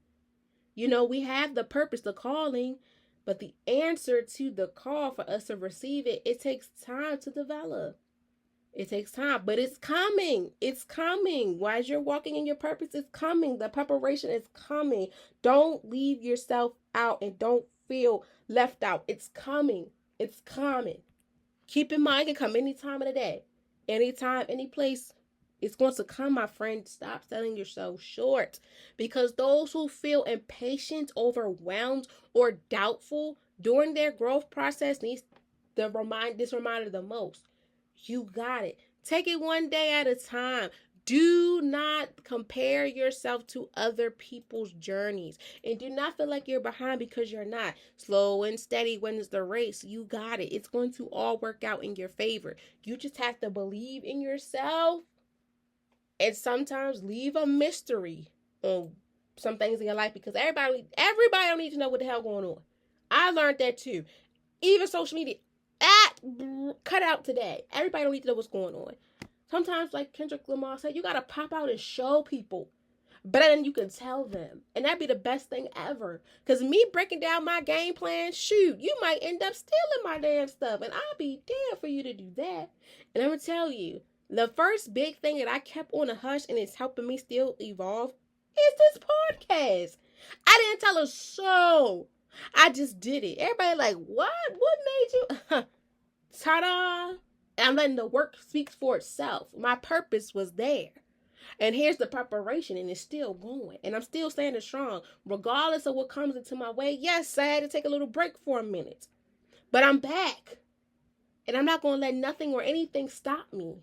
We have the purpose, the calling, but the answer to the call for us to receive it, it takes time to develop. It takes time, but it's coming. It's coming. While you're walking in your purpose, it's coming. The preparation is coming. Don't leave yourself out and don't feel left out. It's coming. It's coming. Keep in mind, it can come any time of the day, anytime, any place. It's going to come, my friend. Stop selling yourself short, because those who feel impatient, overwhelmed, or doubtful during their growth process needs this reminder the most. You got it. Take it one day at a time. Do not compare yourself to other people's journeys. And do not feel like you're behind, because you're not. Slow and steady wins the race. You got it. It's going to all work out in your favor. You just have to believe in yourself. And sometimes leave a mystery on some things in your life, because everybody don't need to know what the hell going on. I learned that too. Even social media. Cut out today. Everybody don't need to know what's going on. Sometimes, like Kendrick Lamar said, you gotta pop out and show people better than you can tell them, and that'd be the best thing ever. Because me breaking down my game plan, shoot, you might end up stealing my damn stuff, and I'll be damned for you to do that. And I'm gonna tell you, the first big thing that I kept on a hush, and it's helping me still evolve, is this podcast. I didn't tell a soul. I just did it. Everybody like, what? What made you? Ta-da! And I'm letting the work speak for itself. My purpose was there. And here's the preparation, and it's still going. And I'm still standing strong, regardless of what comes into my way. Yes, I had to take a little break for a minute. But I'm back. And I'm not going to let nothing or anything stop me.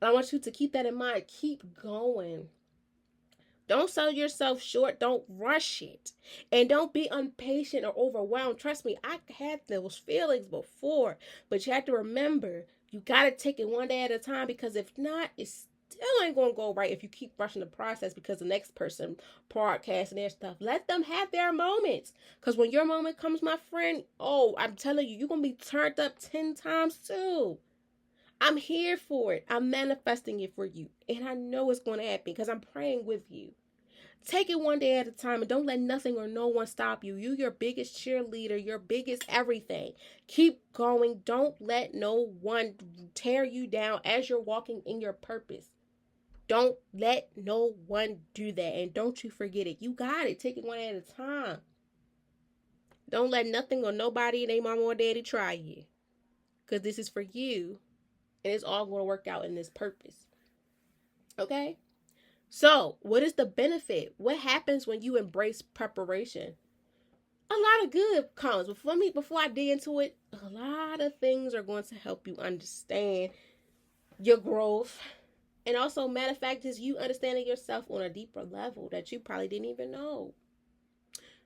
And I want you to keep that in mind. Keep going. Don't sell yourself short. Don't rush it. And don't be impatient or overwhelmed. Trust me, I had those feelings before. But you have to remember, you got to take it one day at a time, because if not, it's still ain't going to go right if you keep rushing the process, because the next person broadcasting their stuff. Let them have their moments. Because when your moment comes, my friend, I'm telling you, you're going to be turned up 10 times too. I'm here for it. I'm manifesting it for you. And I know it's going to happen, because I'm praying with you. Take it one day at a time, and don't let nothing or no one stop you. You're your biggest cheerleader, your biggest everything. Keep going. Don't let no one tear you down as you're walking in your purpose. Don't let no one do that. And don't you forget it. You got it. Take it one at a time. Don't let nothing or nobody and their mama or daddy try you, because this is for you. And it's all going to work out in this purpose. Okay? So, what is the benefit? What happens when you embrace preparation? A lot of good comes. Before I dig into it, a lot of things are going to help you understand your growth. And also, matter of fact, is you understanding yourself on a deeper level that you probably didn't even know.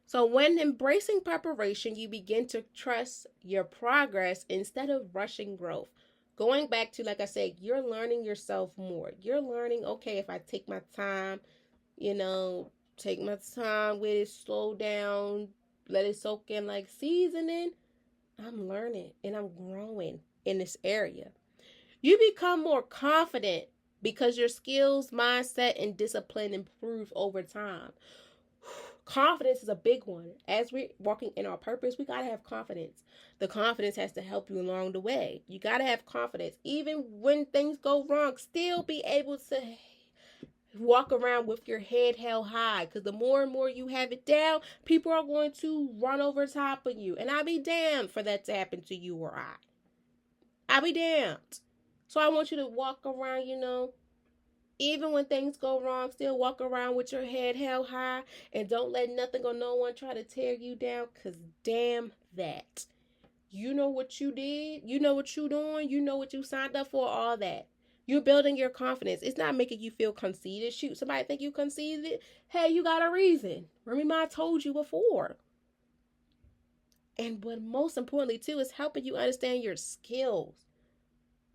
So when embracing preparation, you begin to trust your progress instead of rushing growth. Going back to, like I said, you're learning yourself more. You're learning, okay, if I take my time, take my time with it, slow down, let it soak in like seasoning, I'm learning and I'm growing in this area. You become more confident because your skills, mindset, and discipline improve over time. Confidence is a big one. As we're walking in our purpose, we got to have confidence. The confidence has to help you along the way. You got to have confidence. Even when things go wrong, still be able to walk around with your head held high. Because the more and more you have it down, people are going to run over top of you. And I'll be damned for that to happen to you or I. I'll be damned. So I want you to walk around, even when things go wrong, still walk around with your head held high, and don't let nothing or no one try to tear you down, because damn that. You know what you did. You know what you're doing. You know what you signed up for, all that. You're building your confidence. It's not making you feel conceited. Shoot, somebody think you conceited? Hey, you got a reason. Remember I told you before. And but most importantly, too, is helping you understand your skills.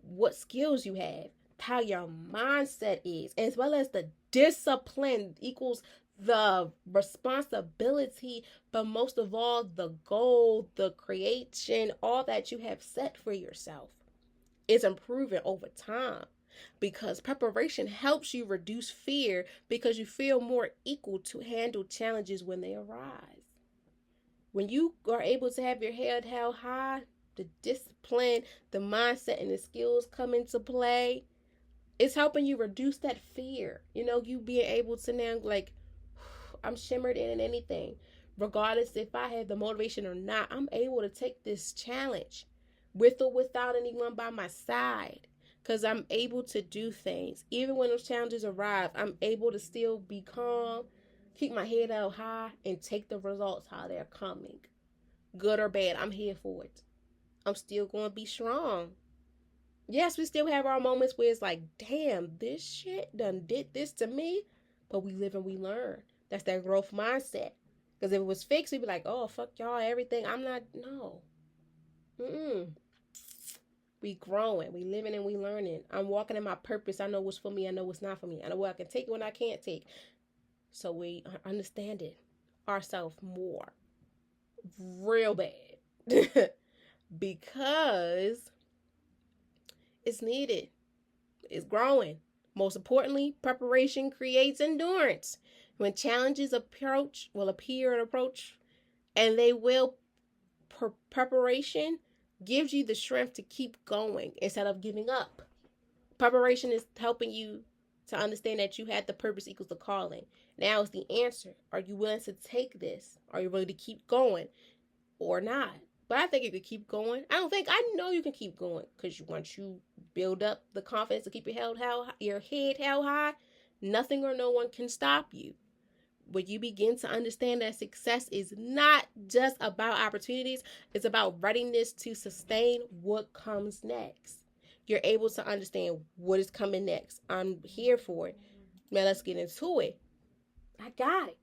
What skills you have. how your mindset is, as well as the discipline equals the responsibility, but most of all, the goal, the creation, all that you have set for yourself is improving over time, because preparation helps you reduce fear because you feel more equal to handle challenges when they arise. When you are able to have your head held high, the discipline, the mindset, and the skills come into play. It's helping you reduce that fear. You being able to now, like, I'm shimmered in anything. Regardless if I have the motivation or not, I'm able to take this challenge with or without anyone by my side. Because I'm able to do things. Even when those challenges arrive, I'm able to still be calm, keep my head out high, and take the results how they're coming. Good or bad, I'm here for it. I'm still going to be strong. Yes, we still have our moments where it's like, damn, this shit done did this to me. But we live and we learn. That's that growth mindset. Because if it was fixed, we'd be like, oh, fuck y'all, everything. I'm not, no. We growing, we living and we learning. I'm walking in my purpose. I know what's for me. I know what's not for me. I know what I can take and what I can't take. So we understand it ourselves more. Real bad. Because it's needed. It's growing. Most importantly, preparation creates endurance. When challenges appear and approach, and they will, preparation gives you the strength to keep going instead of giving up. Preparation is helping you to understand that you had the purpose equals the calling. Now is the answer. Are you willing to take this? Are you willing to keep going or not? But I think you could keep going. I know you can keep going, because once you build up the confidence to keep your head held high, nothing or no one can stop you. When you begin to understand that success is not just about opportunities, it's about readiness to sustain what comes next. You're able to understand what is coming next. I'm here for it. Man, let's get into it. I got it.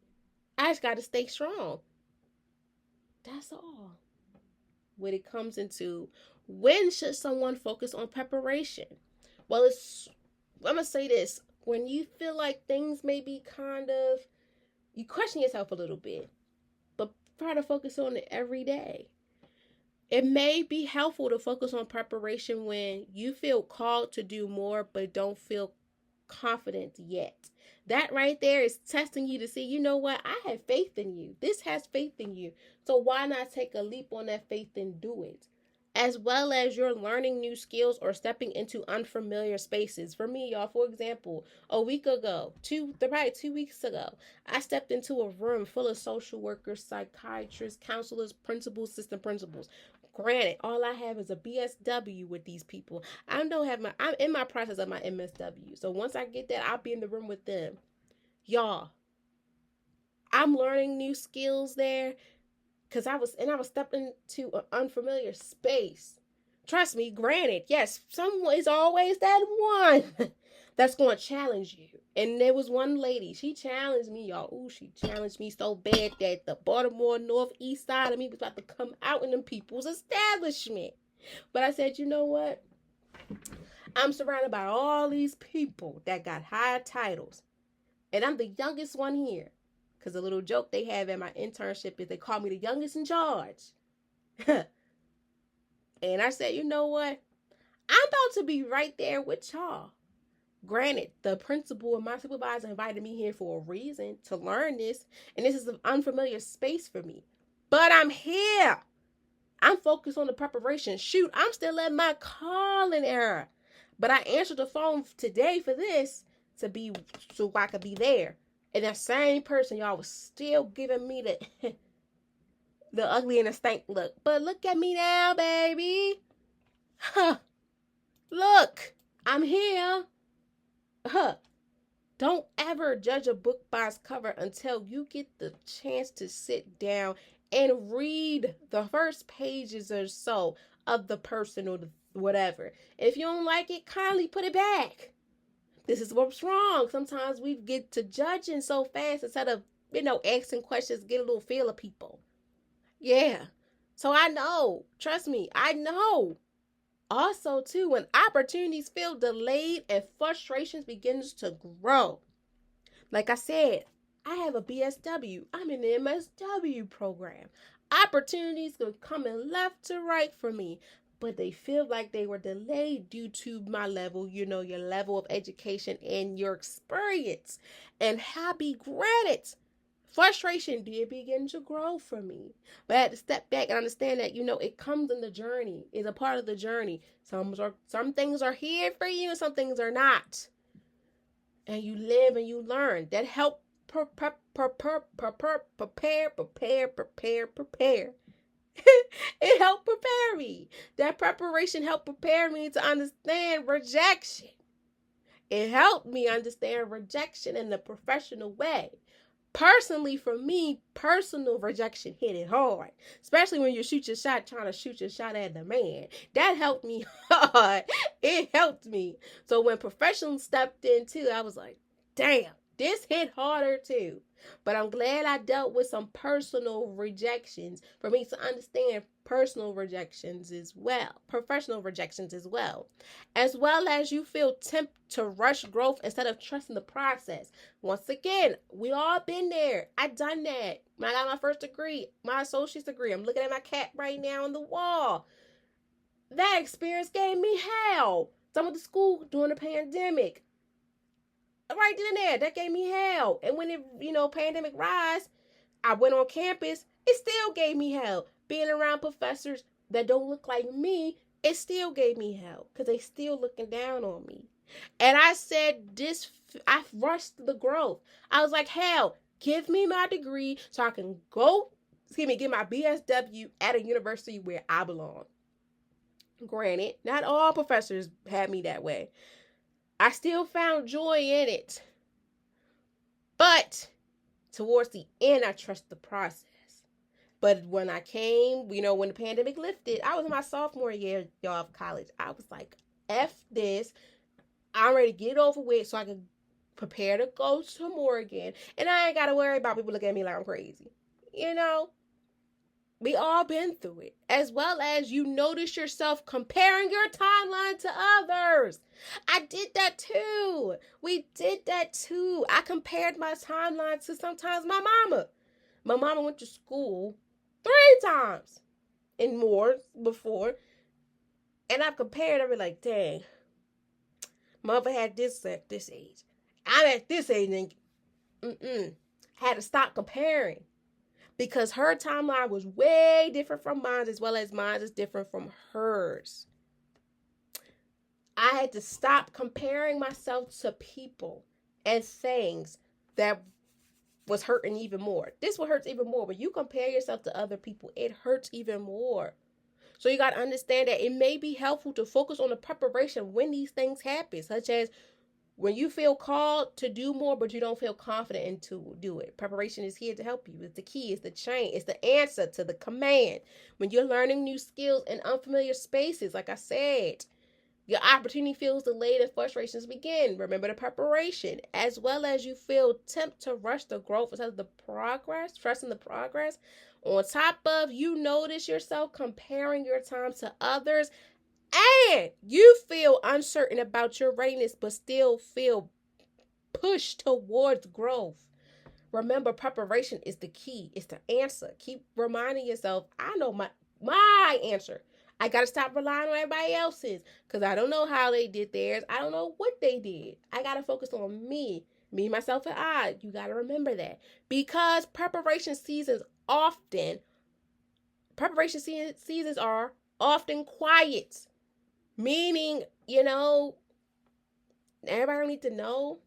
I just got to stay strong. That's all. When it comes into when should someone focus on preparation? Well, I'm going to say this. When you feel like things may be you question yourself a little bit, but try to focus on it every day. It may be helpful to focus on preparation when you feel called to do more, but don't feel confident yet. That right there is testing you to see, you know what? I have faith in you. This has faith in you. So why not take a leap on that faith and do it? As well as you're learning new skills or stepping into unfamiliar spaces. For me, y'all, for example, a week ago, probably 2 weeks ago, I stepped into a room full of social workers, psychiatrists, counselors, principals, assistant principals. Granted, all I have is a BSW with these people. I'm in my process of my MSW. So once I get that, I'll be in the room with them. Y'all, I'm learning new skills there. Because I was stepping into an unfamiliar space. Trust me, granted, yes, someone is always that one that's going to challenge you. And there was one lady, she challenged me, y'all. Ooh, she challenged me so bad that the Baltimore northeast side of me was about to come out in them people's establishment. But I said, you know what? I'm surrounded by all these people that got high titles. And I'm the youngest one here. Because the little joke they have at my internship is they call me the youngest in charge. And I said, you know what? I'm about to be right there with y'all. Granted, the principal and my supervisor invited me here for a reason, to learn this. And this is an unfamiliar space for me. But I'm here. I'm focused on the preparation. Shoot, I'm still at my calling era. But I answered the phone today for this so I could be there. And that same person, y'all, was still giving me the ugly and the stank look. But look at me now, baby. Huh. Look, I'm here. Huh. Don't ever judge a book by its cover until you get the chance to sit down and read the first pages or so of the person or the whatever. If you don't like it, kindly put it back. This is what's wrong. Sometimes we get to judging so fast instead of, asking questions, get a little feel of people. Yeah. So I know. Trust me. I know. Also, too, when opportunities feel delayed and frustrations begins to grow. Like I said, I have a BSW. I'm in the MSW program. Opportunities are coming left to right for me, but they feel like they were delayed due to my level, your level of education and your experience. And happy granted, frustration did begin to grow for me. But I had to step back and understand that, it comes in the journey. It's a part of the journey. Some things are here for you and some things are not. And you live and you learn. That help prepare. It helped prepare me. That preparation helped prepare me to understand rejection. It helped me understand rejection in a professional way. Personally, for me, personal rejection hit it hard, especially when you shoot your shot trying to shoot your shot at the man. That helped me hard. It helped me. So when professionals stepped in too, I was like, damn, this hit harder too. But I'm glad I dealt with some personal rejections for me to understand personal rejections as well, professional rejections as well as you feel tempted to rush growth instead of trusting the process. Once again, we all been there. I done that. When I got my first degree, my associate's degree, I'm looking at my cat right now on the wall. That experience gave me hell. So I went to school during the pandemic. Right then and there, that gave me hell. And when pandemic rise, I went on campus, it still gave me hell. Being around professors that don't look like me, it still gave me hell because they still looking down on me. And I said I rushed the growth. I was like, hell, give me my degree so I can get my BSW at a university where I belong. Granted, not all professors had me that way. I still found joy in it. But towards the end, I trust the process. But when I came, when the pandemic lifted, I was in my sophomore year, of college. I was like, F this. I'm ready to get it over with so I can prepare to go to Morgan. And I ain't got to worry about people looking at me like I'm crazy. We all been through it. As well as you notice yourself comparing your timeline to others. I did that too. We did that too. I compared my timeline to sometimes my mama. My mama went to school 3 times and more before. And I've compared every like, dang, mother had this at this age. I'm at this age and had to stop comparing. Because her timeline was way different from mine, as well as mine is different from hers. I had to stop comparing myself to people and things that was hurting even more. This one hurts even more. When you compare yourself to other people, it hurts even more. So you got to understand that it may be helpful to focus on the preparation when these things happen, such as when you feel called to do more, but you don't feel confident in to do it. Preparation is here to help you. It's the key. It's the chain. It's the answer to the command. When you're learning new skills in unfamiliar spaces, like I said, your opportunity feels delayed and frustrations begin. Remember the preparation, as well as you feel tempted to rush the growth instead of the progress, trusting the progress. On top of, you notice yourself comparing your time to others, and you feel uncertain about your readiness, but still feel pushed towards growth. Remember, preparation is the key. It's the answer. Keep reminding yourself, I know my answer. I got to stop relying on everybody else's because I don't know how they did theirs. I don't know what they did. I got to focus on me, myself, and I. You got to remember that because preparation seasons are often quiet. Meaning, everybody don't need to know.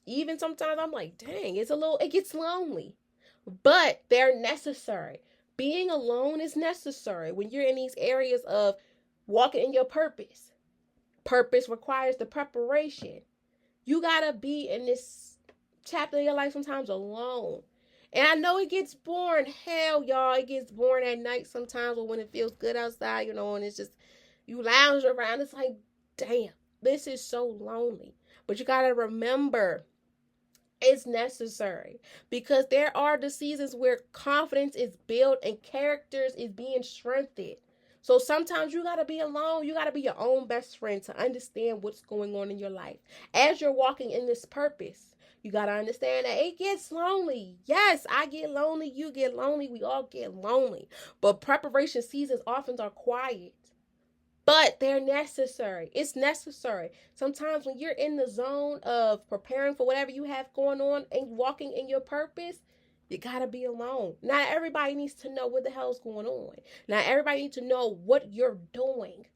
Even sometimes I'm like, dang, it gets lonely. But they're necessary. Being alone is necessary when you're in these areas of walking in your purpose. Purpose requires the preparation. You gotta be in this chapter of your life sometimes alone. And I know it gets boring. Hell, y'all, it gets boring at night sometimes or when it feels good outside, and it's just, you lounge around. It's like, damn, this is so lonely. But you got to remember, it's necessary because there are the seasons where confidence is built and characters is being strengthened. So sometimes you got to be alone. You got to be your own best friend to understand what's going on in your life. As you're walking in this purpose, you got to understand that it gets lonely. Yes, I get lonely. You get lonely. We all get lonely. But preparation seasons often are quiet. But they're necessary. It's necessary. Sometimes when you're in the zone of preparing for whatever you have going on and walking in your purpose, you gotta be alone. Not everybody needs to know what the hell's going on. Not everybody needs to know what you're doing.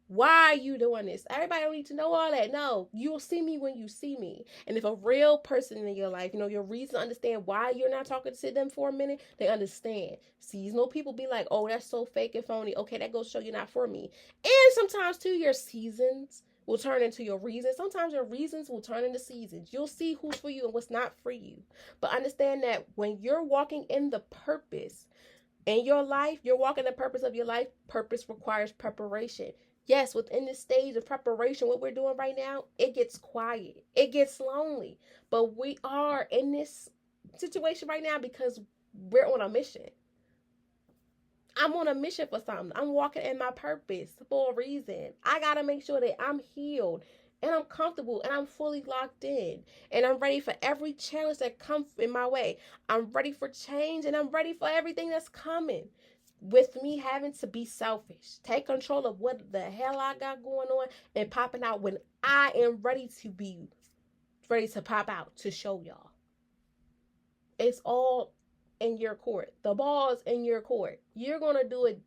Why are you doing this? Everybody don't need to know all that. No, you'll see me when you see me. And if a real person in your life, your reason to understand why you're not talking to them for a minute, they understand. Seasonal people be like, oh, that's so fake and phony. Okay, that goes to show you're not for me. And sometimes too, your seasons will turn into your reasons. Sometimes your reasons will turn into seasons. You'll see who's for you and what's not for you. But understand that when you're walking in the purpose in your life, you're walking the purpose of your life. Purpose requires preparation. Yes, within this stage of preparation, what we're doing right now, it gets quiet. It gets lonely. But we are in this situation right now because we're on a mission. I'm on a mission for something. I'm walking in my purpose for a reason. I got to make sure that I'm healed and I'm comfortable and I'm fully locked in. And I'm ready for every challenge that comes in my way. I'm ready for change and I'm ready for everything that's coming. With me having to be selfish, take control of what the hell I got going on and popping out when I am ready to pop out to show y'all. It's all in your court. The ball's in your court. You're going to do it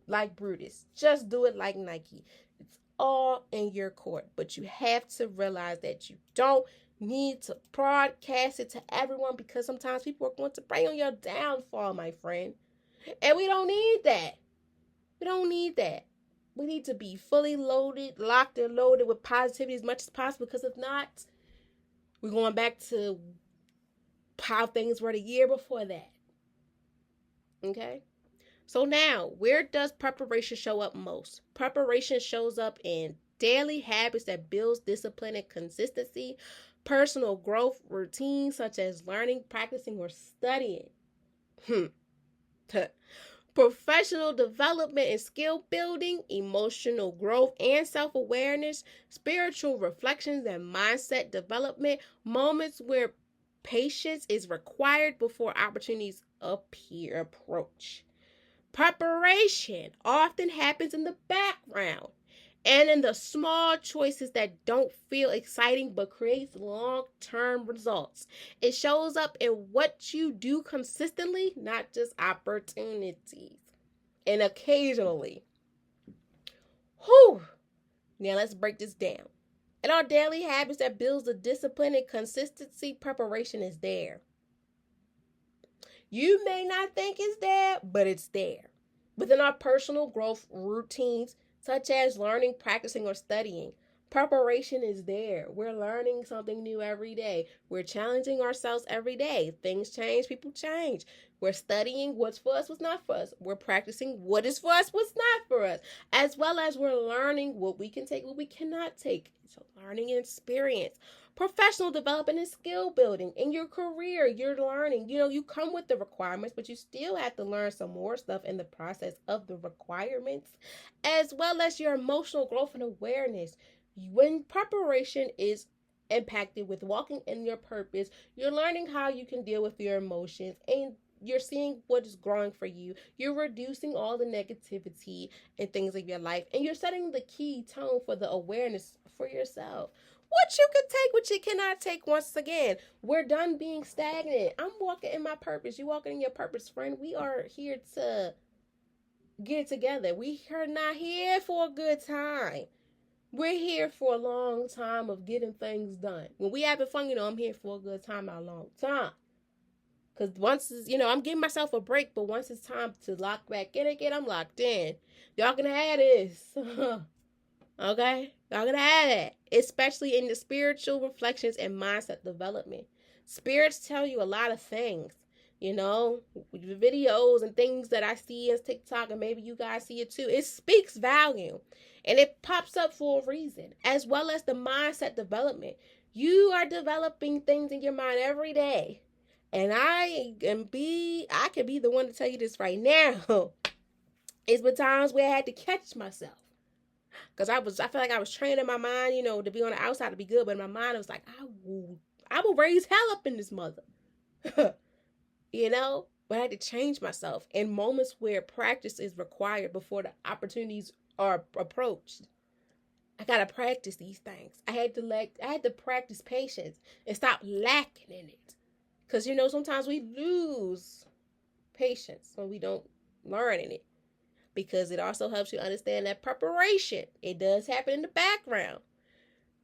like Brutus. Just do it like Nike. It's all in your court. But you have to realize that you don't need to broadcast it to everyone because sometimes people are going to pray on your downfall, my friend. And we don't need that. We don't need that. We need to be fully loaded, locked and loaded with positivity as much as possible because if not, we're going back to how things were the year before that. Okay? So now, where does preparation show up most? Preparation shows up in daily habits that builds discipline and consistency, personal growth routines such as learning, practicing, or studying. Professional development and skill building, emotional growth and self-awareness, spiritual reflections and mindset development, moments where patience is required before opportunities approach. Preparation often happens in the background and in the small choices that don't feel exciting but creates long-term results. It shows up in what you do consistently, not just opportunities. And occasionally. Now let's break this down. In our daily habits that builds the discipline and consistency, preparation is there. You may not think it's there, but it's there. Within our personal growth routines, such as learning, practicing, or studying, preparation is there. We're learning something new every day. We're challenging ourselves every day. Things change, people change. We're studying what's for us, what's not for us. We're practicing what is for us, what's not for us. As well as we're learning what we can take, what we cannot take. So learning and experience. Professional development and skill building. In your career, you're learning. You come with the requirements, but you still have to learn some more stuff in the process of the requirements. As well as your emotional growth and awareness. When preparation is impacted with walking in your purpose, you're learning how you can deal with your emotions and you're seeing what is growing for you. You're reducing all the negativity and things of your life. And you're setting the key tone for the awareness for yourself. What you can take, what you cannot take. Once again, we're done being stagnant. I'm walking in my purpose. You walking in your purpose, friend. We are here to get together. We are not here for a good time. We're here for a long time of getting things done. When we having fun, I'm here for a good time, not a long time. Because once it's, I'm giving myself a break, but once it's time to lock back in again, I'm locked in. Y'all can have this. Okay? Y'all gonna have that. Especially in the spiritual reflections and mindset development. Spirits tell you a lot of things. Videos and things that I see on TikTok, and maybe you guys see it too. It speaks value. And it pops up for a reason. As well as the mindset development. You are developing things in your mind every day. And I can be the one to tell you this right now. It's been times where I had to catch myself. Because I feel like I was training my mind, to be on the outside to be good. But in my mind, it was like, I will raise hell up in this mother. But I had to change myself in moments where practice is required before the opportunities are approached. I gotta practice these things. I had to practice patience and stop lacking in it. Because sometimes we lose patience when we don't learn in it. Because it also helps you understand that preparation, it does happen in the background.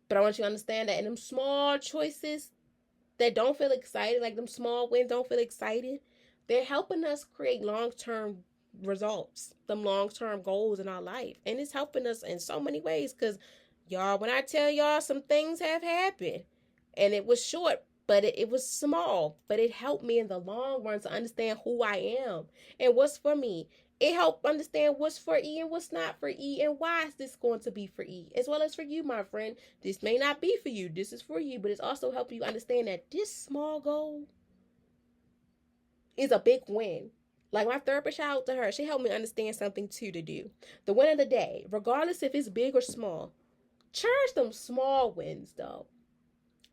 But I want you to understand that in them small choices that don't feel excited, like them small wins don't feel excited, they're helping us create long-term results, them long-term goals in our life. And it's helping us in so many ways. Because y'all, when I tell y'all, some things have happened, and it was short, but it was small, but it helped me in the long run to understand who I am and what's for me. It helped understand what's for E and what's not for E, and why is this going to be for E, as well as for you, my friend. This may not be for you. This is for you, but it's also helping you understand that this small goal is a big win. Like my therapist, shout out to her. She helped me understand something too to do. The win of the day, regardless if it's big or small, cherish them small wins, though.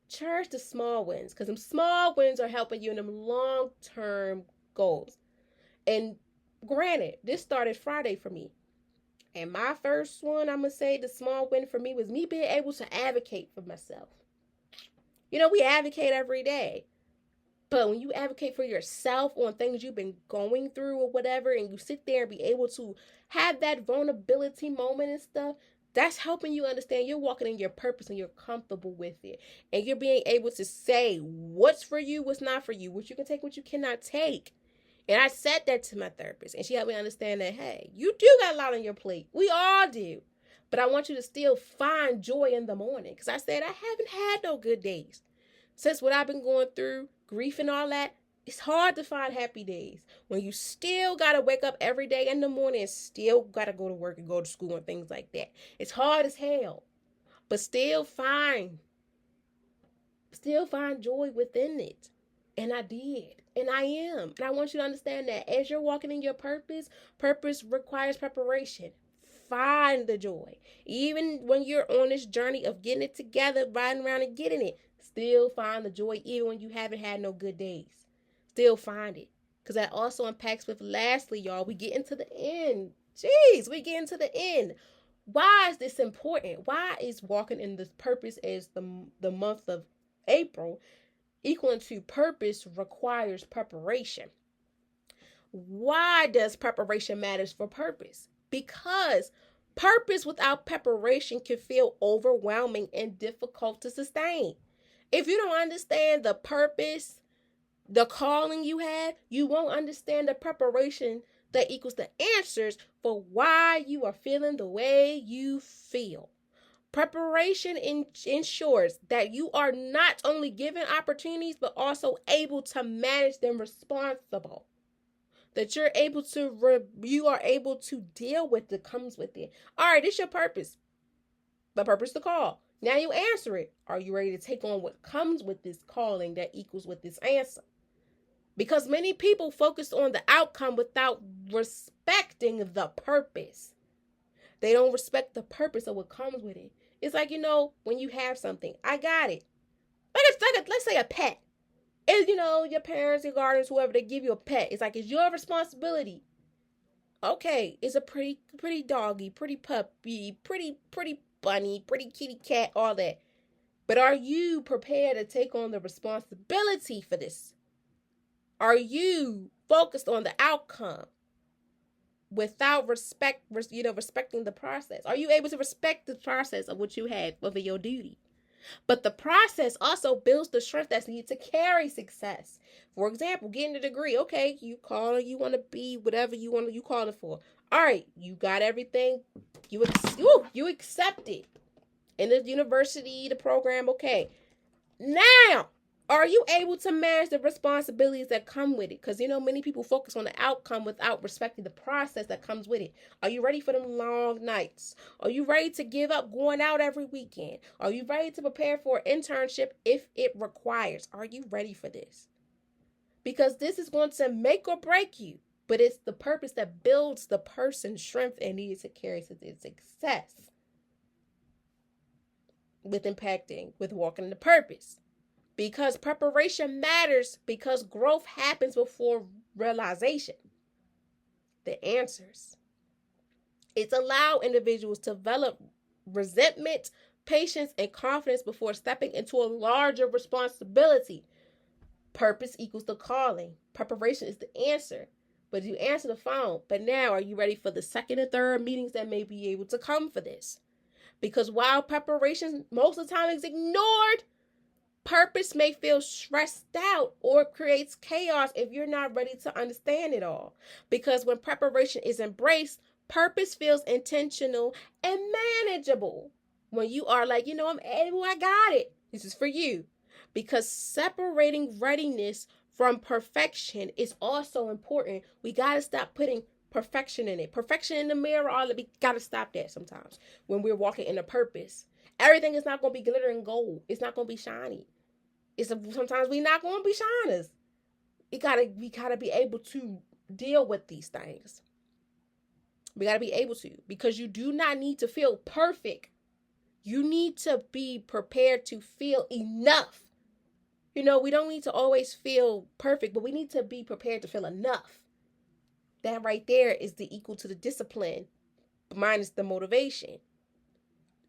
Cherish the small wins, because them small wins are helping you in them long-term goals. And granted, this started Friday for me. And my first one, I'm going to say the small win for me was me being able to advocate for myself. We advocate every day. But when you advocate for yourself on things you've been going through or whatever, and you sit there and be able to have that vulnerability moment and stuff, that's helping you understand you're walking in your purpose and you're comfortable with it. And you're being able to say what's for you, what's not for you, what you can take, what you cannot take. And I said that to my therapist, and she helped me understand that, hey, you do got a lot on your plate. We all do. But I want you to still find joy in the morning. Because I said I haven't had no good days. Since what I've been going through, grief and all that, it's hard to find happy days. When you still got to wake up every day in the morning and still got to go to work and go to school and things like that. It's hard as hell. But still find joy within it. And I did. And I am. And I want you to understand that as you're walking in your purpose requires preparation. Find the joy. Even when you're on this journey of getting it together, riding around and getting it, still find the joy even when you haven't had no good days. Still find it. Because that also impacts with, lastly, y'all, we get into the end. Jeez, we get into the end. Why is this important? Why is walking in this purpose as the month of April equaling to purpose requires preparation? Why does preparation matters for purpose? Because purpose without preparation can feel overwhelming and difficult to sustain. If you don't understand the purpose, the calling you have, you won't understand the preparation that equals the answers for why you are feeling the way you feel. Preparation ensures that you are not only given opportunities, but also able to manage them responsible. That you are able to deal with that comes with it. All right, it's your purpose. The purpose to call. Now you answer it. Are you ready to take on what comes with this calling that equals with this answer? Because many people focus on the outcome without respecting the purpose. They don't respect the purpose of what comes with it. It's like, when you have something, I got it. Let's say a pet. And, your parents, your guardians, whoever, they give you a pet. It's like, it's your responsibility. Okay, it's a pretty doggy, pretty puppy, pretty bunny, pretty kitty cat, all that. But are you prepared to take on the responsibility for this? Are you focused on the outcome without respecting the process? Are you able to respect the process of what you have over your duty? But the process also builds the strength that's needed to carry success. For example, getting a degree. Okay, you want to be whatever you call it for. All right, you got everything. You accept it. In the university, the program, okay. Now, are you able to manage the responsibilities that come with it? Because, many people focus on the outcome without respecting the process that comes with it. Are you ready for them long nights? Are you ready to give up going out every weekend? Are you ready to prepare for an internship if it requires? Are you ready for this? Because this is going to make or break you. but it's the purpose that builds the person's strength and needs to carry to their success with impacting, with walking in the purpose. Because preparation matters, because growth happens before realization. The answers. It's allow individuals to develop resentment, patience, and confidence before stepping into a larger responsibility. Purpose equals the calling. Preparation is the answer. But you answer the phone. But now, are you ready for the second and third meetings that may be able to come for this? Because while preparation most of the time is ignored, purpose may feel stressed out or creates chaos if you're not ready to understand it all. Because when preparation is embraced, purpose feels intentional and manageable. When you are like, I'm able, I got it. This is for you. Because separating readiness from perfection is also important. We got to stop putting perfection in it. Perfection in the mirror, we got to stop that sometimes when we're walking in a purpose. Everything is not going to be glitter and gold. It's not going to be shiny. Sometimes we're not going to be shiners. We gotta be able to deal with these things. We got to be able to, because you do not need to feel perfect. You need to be prepared to feel enough. We don't need to always feel perfect, but we need to be prepared to feel enough. That right there is the equal to the discipline minus the motivation.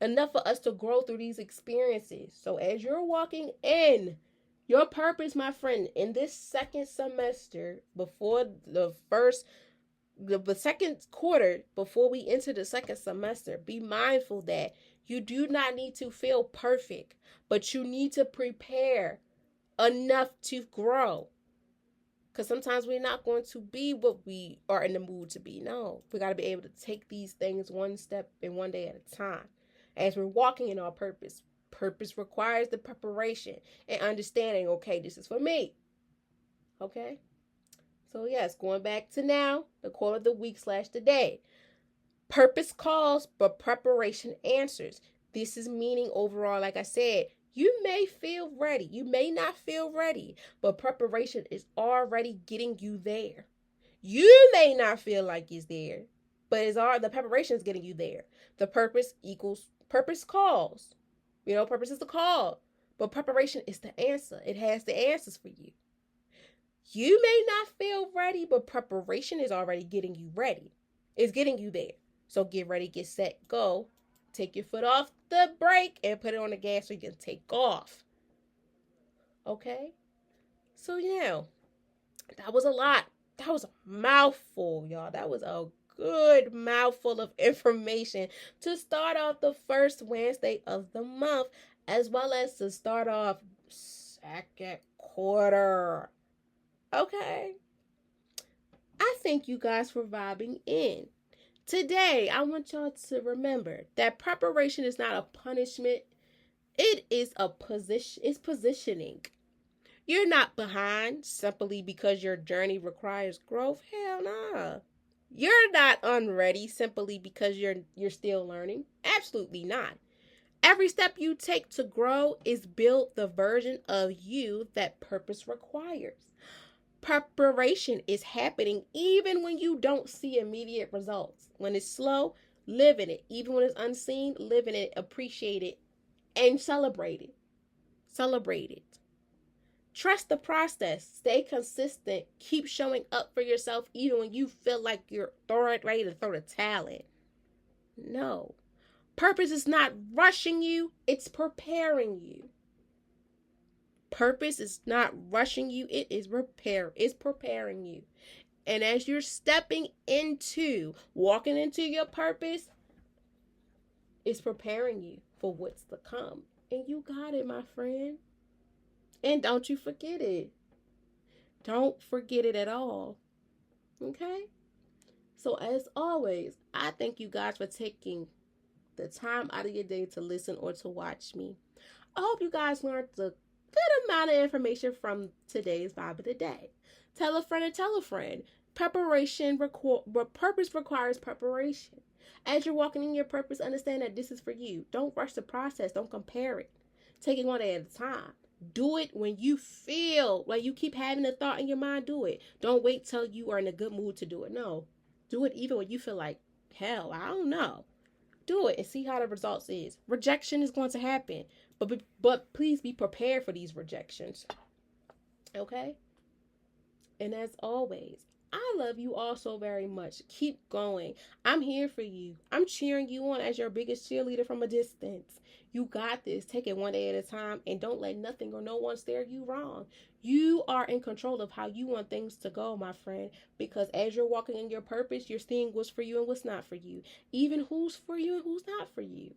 Enough for us to grow through these experiences. So as you're walking in your purpose, my friend, in this second semester, before the second quarter, before we enter the second semester, be mindful that you do not need to feel perfect, but you need to prepare enough to grow. Because sometimes we're not going to be what we are in the mood to be. No, we got to be able to take these things one step and one day at a time. As we're walking in our purpose, purpose requires the preparation and understanding, okay, this is for me. Okay? So yes, going back to now, the quote of the week / the day. Purpose calls, but preparation answers. This is meaning overall, like I said, you may feel ready. You may not feel ready, but preparation is already getting you there. You may not feel like it's there, but the preparation is getting you there. The purpose equals purpose calls. Purpose is the call, but preparation is the answer. It has the answers for you. You may not feel ready, but preparation is already getting you ready. It's getting you there. So get ready, get set, go. Take your foot off the brake and put it on the gas so you can take off. Okay? So, that was a lot. That was a mouthful, y'all. That was a good mouthful of information to start off the first Wednesday of the month, as well as to start off second quarter. Okay? I thank you guys for vibing in. Today, I want y'all to remember that preparation is not a punishment. It is a position. It's positioning. You're not behind simply because your journey requires growth. Hell nah. You're not unready simply because you're still learning. Absolutely not. Every step you take to grow is build the version of you that purpose requires. Preparation is happening even when you don't see immediate results. When it's slow, live in it. Even when it's unseen, live in it, appreciate it, and celebrate it. Celebrate it. Trust the process. Stay consistent. Keep showing up for yourself even when you feel like you're ready to throw the towel in. No. Purpose is not rushing you. It's preparing you. Purpose is not rushing you. It's preparing you. And as you're walking into your purpose, it's preparing you for what's to come. And you got it, my friend. And don't you forget it. Don't forget it at all. Okay? So as always, I thank you guys for taking the time out of your day to listen or to watch me. I hope you guys learned the good amount of information from today's Vibe of the Day. Tell a friend and tell a friend. Purpose requires preparation. As you're walking in your purpose, understand that this is for you. Don't rush the process. Don't compare it. Take it one day at a time. Do it when you feel like you keep having a thought in your mind. Do it. Don't wait till you are in a good mood to do it. No. Do it even when you feel like, hell, I don't know. Do it and see how the results is. Rejection is going to happen. But please be prepared for these rejections. Okay? And as always, I love you all so very much. Keep going. I'm here for you. I'm cheering you on as your biggest cheerleader from a distance. You got this. Take it one day at a time and don't let nothing or no one steer you wrong. You are in control of how you want things to go, my friend, because as you're walking in your purpose, you're seeing what's for you and what's not for you. Even who's for you and who's not for you.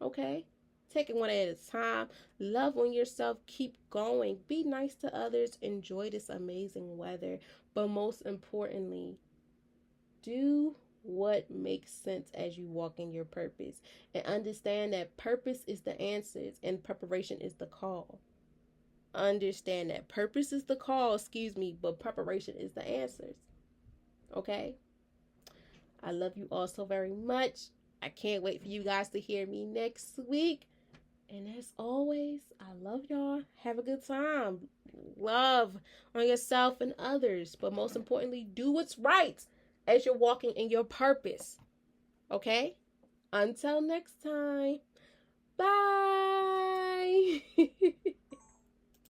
Okay? Take it one day at a time. Love on yourself. Keep going. Be nice to others. Enjoy this amazing weather. But most importantly, do what makes sense as you walk in your purpose. And understand that purpose is the answers and preparation is the call. Understand that purpose is the call, but preparation is the answers. Okay? I love you all so very much. I can't wait for you guys to hear me next week. And as always, I love y'all. Have a good time. Love on yourself and others. But most importantly, do what's right as you're walking in your purpose. Okay? Until next time. Bye.